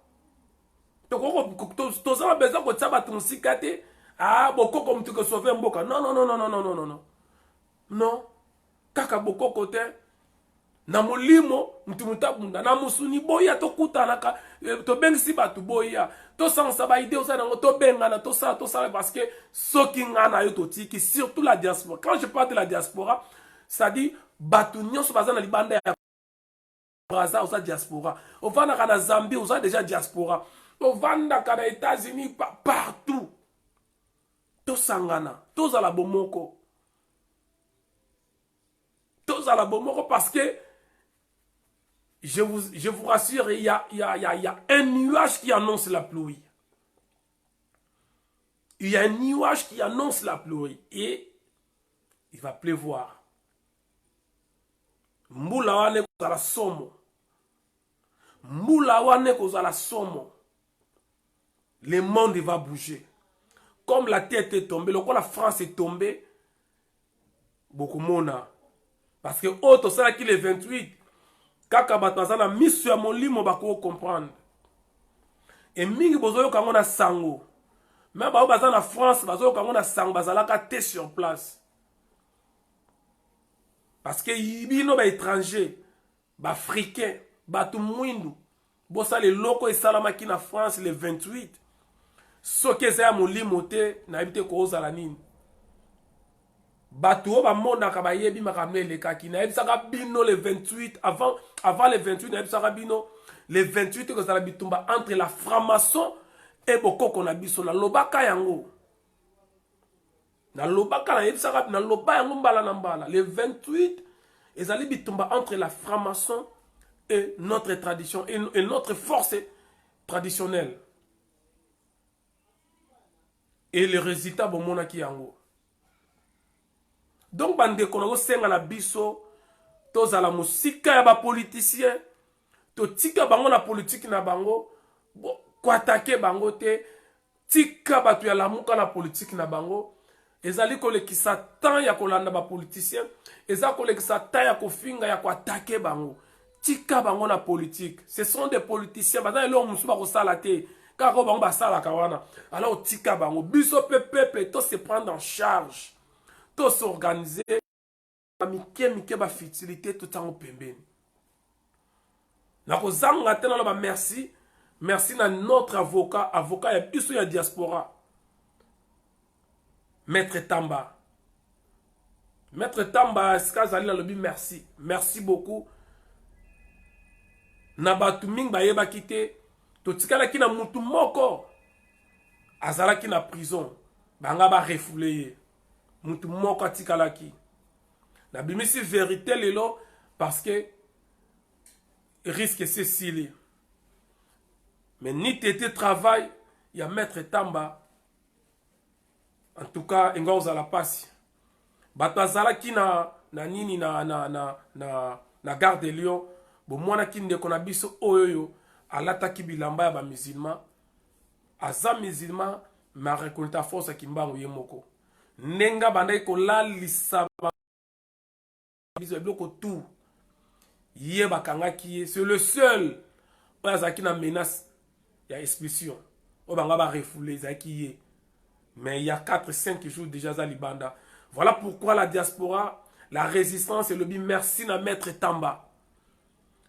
Speaker 1: To zama besoin ko tsaba tunsika te. Ah bokoko mtu ko sauver mboka. Non. Non. Kaka bokoko te. na molimo mutu mutabunda na musuni boya tokutanaka tobengisi batu boya tosangisa baide oza nango tobengana tosala parce que soki nga na yo totiki surtout la diaspora. Quand je parle de la diaspora, c'est-à-dire batu nyonso baza na libanda ya Braza oza diaspora, ovandaka na Zambie oza déjà diaspora, ovandaka na États-Unis partout tosangana tozala bomoko parce que je vous rassure, il y a un nuage qui annonce la pluie. Il y a un nuage qui annonce la pluie et il va pleuvoir. Mbula wane kozala somo. Mbula wane kozala somo. Le monde va bouger. Comme la tête est tombée, quand la France est tombée, beaucoup mona. Parce que autre ça qui les 28, kaka batazana misu ya molimo bako comprendre. Et mingi bozoyo kango na sango. Même ba baza na France bazoyo kango na sango bazalaka te sur place. Parce que ibino ba étranger, ba africain, ba tout mwindu. Bosa les locaux et salamaki na France les 28. Soke za molimo te na habite ko ozala nini. Batu ba mona ka ba yebi makamne le kaki na ebisaka bino le 28 avant les 28 na ebisaka bino les 28 que ça la bitumba entre la franc-maçon et bokoko na biso na lobaka yango. Na lobaka na ebisaka na loba yango mbala na mbala les 28 ezali bitumba entre la franc-maçon et notre tradition et notre force traditionnelle. Et le résultat bon mona ki yango. Donc bande konago senga na biso tozala musika ya ba politicien to tika bango na politique na bango ko attaquer bango te tika batu ya lamuka na politique na bango ezali kolekisa temps ya kolanda ba politicien eza kolekisa temps ya kofinga ya ko attaquer bango tika bango na politique. Ce sont des politiciens bazana lo musu ba ko sala te kako bango ba sala kawana alors tika bango biso peuple to se prendre en charge. Tout s'organiser, mike ba futilité tout en pembeni. Na ko zanga tena ba merci na notre avocat ya biso ya diaspora. Maître Tamba. Maître Tamba skazali na lobi merci beaucoup. Na batu ming ba yeba kite to tikala ki na mutu moko azala ki na prison banga ba refoulé. Mutu moko atikalaki na bimisi vérité lelo parce que risque c'est sili mais ni tété travail il y a maître Tamba en tout cas ngoza la passe batazala ki na nini na gare de Lyon bo mwana kinde kona biso oyoyo alata ki bilamba ya ba musulman aza musulman ma reconnaître force kimbango yemoko nenga bandai ko lalisa biso bloko tout ye bakanga ki c'est le seul oya na menace ya expulsion o banga ba refouler zaki ye mais il y a 4-5 jours déjà za libanda. Voilà pourquoi la diaspora, la résistance et le bi merci na maître Tamba.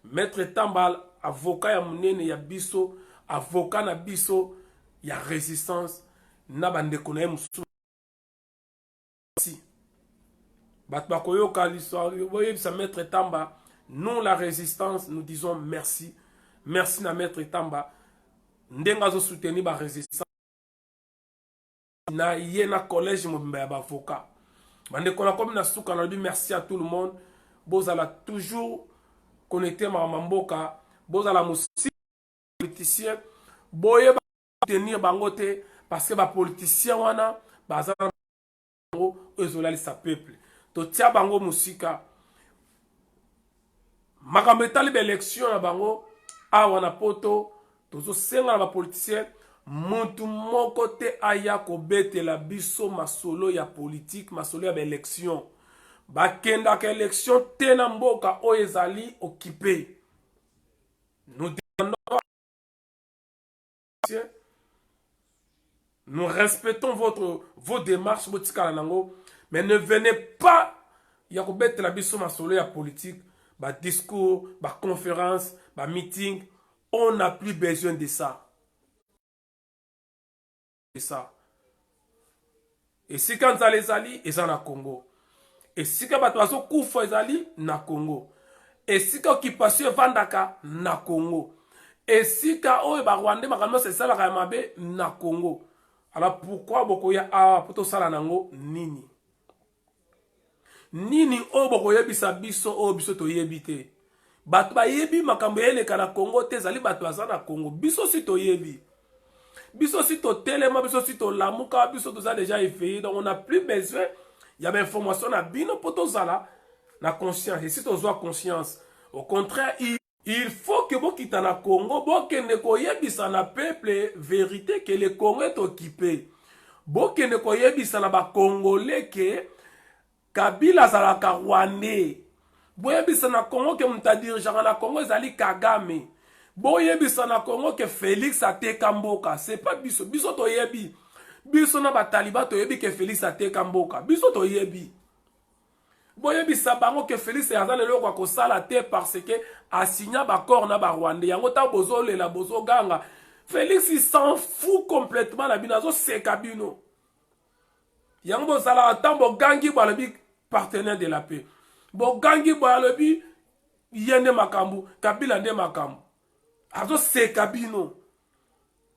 Speaker 1: Maître Tamba avocat ya munene ya biso, avocat na biso ya résistance na bande ko na musu. Maître Tamba, nous la résistance, nous disons merci. Merci na Maître Tamba. Ndenga zo soutenir la résistance. Na yena collège mobimba ya avocat. Bande kona comme na souka na merci à tout le monde. Bozala toujours connecté ma mamboka. Bozala musique politicien. Boye ba tenir bangote parce que ba politicien wana bazala ezolali sa peuple. To tia bango musika makambo etali ba élection na bango awa na poto tozo senga na ba politicien mutu moko te aya ko betela biso masolo ya politique masolo ya ba élection bakenda ka élection te na mboka oyo ezali occupé. Nous demandons, nous respectons vos démarches botika nango. Mais ne venez pas, il y a la biso masolo ya politique bah discours, bah conférence, bah meeting. On n'a plus besoin de ça. C'est ça. Et si quand ça les alliés, ils sont na Congo. Et si quand bato bazo kufa ezali na Congo. Et si quand occupation vandaka na Congo. Et si quand oyo ba Rwandais makambo c'est ça la kamabe na Congo. Alors pourquoi boko ya a poto sala nango nini? Nini o boko yebisa biso o biso to yebite. Bato ba yebi makambo eleka na Congo te zali bato baza na Congo. Biso si to yebi. Biso si to telema, biso si to lamuka, biso to ça déjà effet. Donc on n'a plus besoin. Il y a des informations na bino poto zala na conscience. Et si tu as conscience, au contraire, il faut que vous quittez le Congo, vous ne koyebisa na peuple vérité que le Congo est occupé. Vous ne koyebisa na ba Congolais que Kabila zalaka Rwandais. Vous yebisa na Congo que muta dirigeant na Congo ezali Kagame. Vous yebisa na Congo que Félix ateka mboka. C'est pas biso. Biso to yebi. Biso na ba taliba to yebi que Félix ateka mboka. Biso to yebi. Boyebi sabango que Félix aza lelo kwa kosala te parce que a signé bakor na ba Rwandais. Yango ta bozo lela bozo ganga. Félix il s'en fout complètement la binazo seka bino. Yango bozala atambo gangi bo alobi partenaire de la paix. Bo gangi bo alobi yende makambu, Kabila nde makambu. Azo seka bino.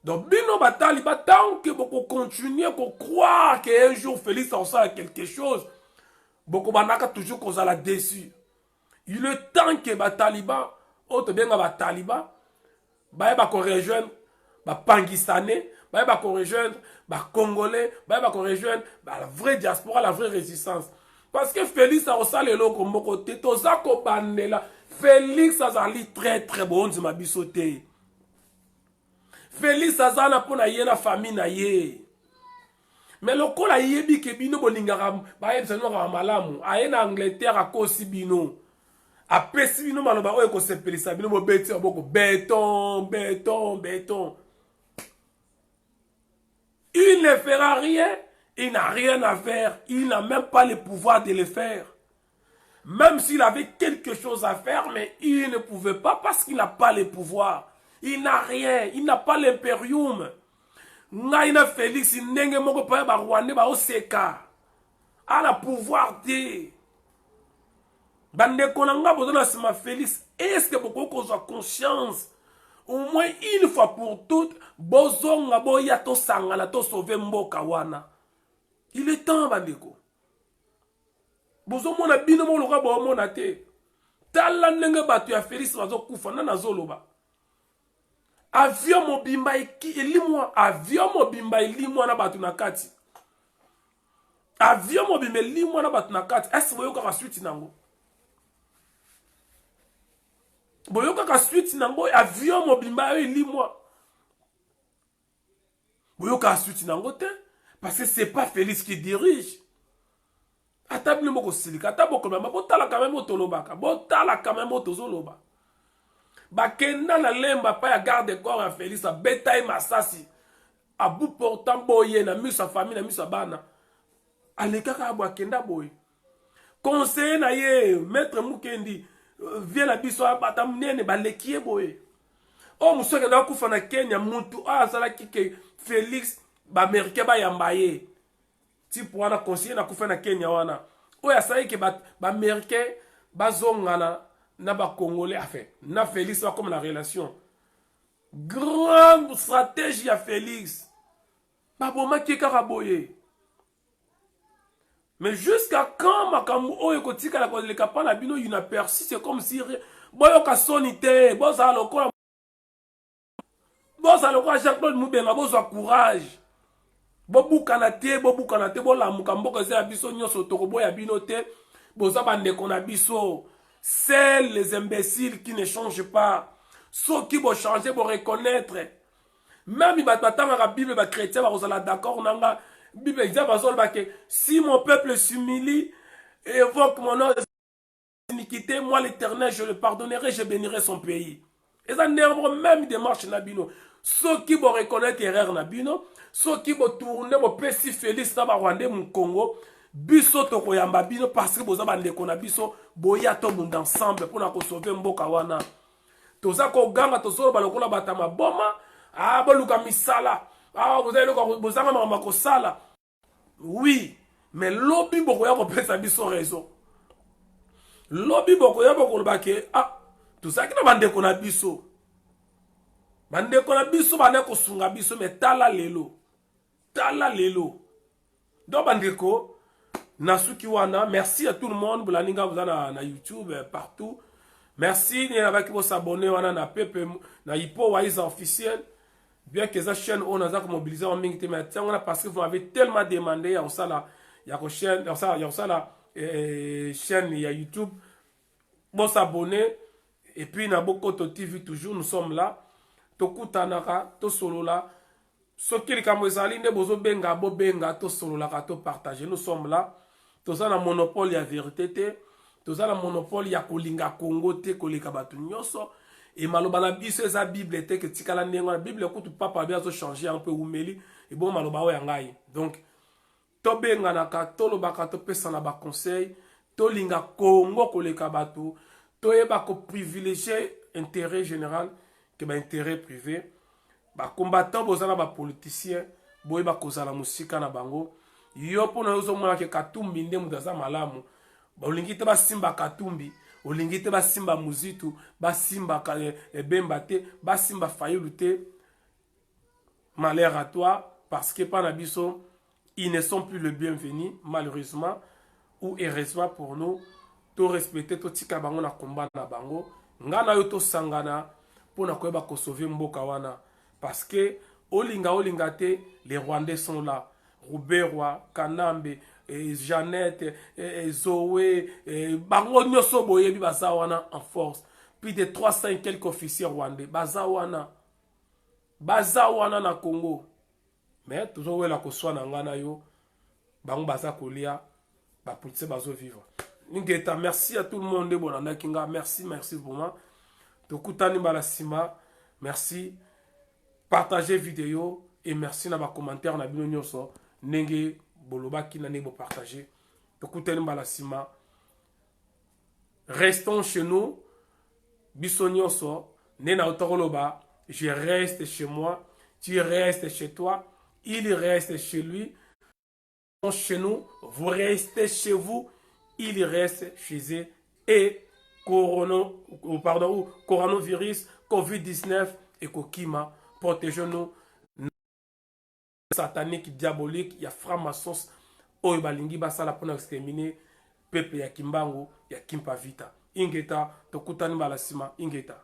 Speaker 1: Donc bino batali ba tant que beaucoup continuer à croire qu'un jour Félix en sort quelque chose. Beaucoup banaka toujours qu'on a déçu. Il est temps que les talibans, autre bien les talibans, bah qu'on rejoindre les Pakistanais, bah qu'on rejoindre les Congolais, bah qu'on rejoindre la vraie diaspora, la vraie résistance. Parce que Félix a aussi le lot comme côté, tout ça qu'on là, Félix a ali très très bon de ma bisoté. Félix a zana pour na yé na famille na yé. Mais le col a yebi ke bino bolingara ba yebisa no ka malamu aye na Angleterre a kosi bino a pesi bino maloba oyo ko sepelisa bino bo beti boko béton béton béton. Il ne fera rien, il n'a rien à faire, il n'a même pas le pouvoir de le faire. Même s'il avait quelque chose à faire, mais il ne pouvait pas parce qu'il n'a pas le pouvoir. Il n'a rien, il n'a pas l'impérium. Naina Félix ndenge moko pa ba Rwandais ba oseka ala pouvoir de bande konanga bozona sima Félix. Est-ce que beaucoup qu'on a conscience au moins une fois pour toutes bozonga boya to sangala to sauver mboka wana? Il est temps bandeko bozomona bino mo loka bo mona te tala ndenge batu ya Félix bazo kufa na zoloba. Avion mobimba elimwa, avion mobimba elimwa na batu na kati. Avion mobimba elimwa na batu na kati. Est-ce que boyoka ka suite nango? Boyoka ka suite nango avion mobimba elimwa. Boyoka ka suite nango te parce que c'est pas Félix qui dirige. Atabli moko silika, ataboko ba botala quand même otolobaka, botala quand même otozoloba. Bakenda na lemba pa ya garde corps à Félix a betaille masasi a bout portant boye na miso famille na miso bana aleka ka bakenda boye conseiller na ye maître Mukendi vient la biso abata munene balekie boye o musoke na kufa na Kenya muntu azala kike Félix ba américain ba yambaye ti pour na conseiller na kufa na Kenya wana o ya sai ke ba américain bazongana na ba Congolais a fait. Na Félix va comme la relation. Grande stratégie à Félix. Baboma qui karaboye. Mais jusqu'à quand makambu oyo kotika la le kapa na bino yuna persi c'est comme si boyo ka sonité, boza lokola Jean-Claude Mubenga boza courage. Bobukana te bo la mukamboka za biso nyoso tokoboya bino te boza bande kona biso. C'est les imbéciles qui ne changent pas. Ceux qui vont changer vont reconnaître. Même si la Bible est chrétien, d'accord, la Bible dit si mon peuple s'humilie et évoque mon nom de iniquité, moi l'Éternel, je le pardonnerai, je bénirai son pays. Et ça n'est même démarche nabino. Ceux qui vont reconnaître l'erreur nabino, ceux qui vont tourner, vont pécher Félix dans Rwanda, mon Congo, biso tokoyamba bino parce que boza bandeko na biso boya to monde ensemble pour na ko sauver mboka wana. Toza ko ganga tozolo balokola batama boma boluka misala vous allez le bozanga mama sala. Oui, mais lobby bokoya ko pesa biso raison. Lobby bokoya bokoloba ke tout ça qui na bandeko na biso. Bandeko na biso bana ko sunga biso mais tala lelo. Tala lelo. Donc bandeko nasuki wana, merci à tout le monde bolaninga vous na YouTube partout. Merci ni avec vos s'abonner wana na pepe na Ipo Waiza officiel. Bien que cette chaîne on a mobilisé en mingi mais parce que vous m'avez tellement demandé à ça là, il y a chaîne, chaîne il y a YouTube. Bon s'abonner et puis na beaucoup de TV toujours nous sommes là. Tokutanaka, to solo là. Ce qui est comme ça, ne bozo benga bo benga to solo là to partager. Nous sommes là. Tous ça na monopole ya vérité. Tous ça na monopole ya kolinga Congo te koleka batu nyoso. Et maloba na biso eza Bible te que tikala ndengo na Bible ko tu papa bien so changer un peu umeli et bon maloba o yangai. Donc to benga na ka to lobaka to pesa na ba conseil, to linga Congo koleka batu, to yeba ko privilégier intérêt général que ba intérêt privé. Ba combattant bozala ba politicien, boyeba kozala musika na bango. Yo pona yozo mona ke Katumbi nde mudaza malamu. Ba olingi te ba simba Katumbi. Olingi te ba simba Muzitu, ba simba Bemba te, ba simba Fayulu te. Malheur à toi, parce que Panabiso, ils ne sont plus le bienvenu, malheureusement, ou heureusement pour nous, to respecter to tika bango na combat na bango. Ngana yo to sangana, pour na koyeba ko sauver mboka wana. Parce que, olinga te, les Rwandais sont là. Rouberwa, Kanambe, Jeannette, Zoé, Bango Nyoso Boyebi Bazawana en force. Plus de 300 et quelques officiers rwandais. Bazawana na Congo. Mais toujours la koswa na ngana yo. Bango Baza Kolia. Ba policier bazo vivre. Ngeta, merci à tout le monde. Bonanda Kinga. Merci pour moi. Tokutani Balasima. Merci. Partagez vidéo. Et merci na ba commentaire na bino nyoso. Nenge boloba ki na nebo partager. Tokutani Balasima. Restons chez nous. Biso nyoso. Nena otoroba. Je reste chez moi. Tu restes chez toi. Il reste chez lui. Chez nous. Vous restez chez vous. Il reste chez eux. Et coronavirus, Covid-19 et Kokima. Protégeons-nous. Satanique, diabolique, il y a franc-maçons. Oyo balingi basala pour exterminer peuple ya Kimbangu, ya Kimpavita. Ingeta, tokutani balasima, ingeta.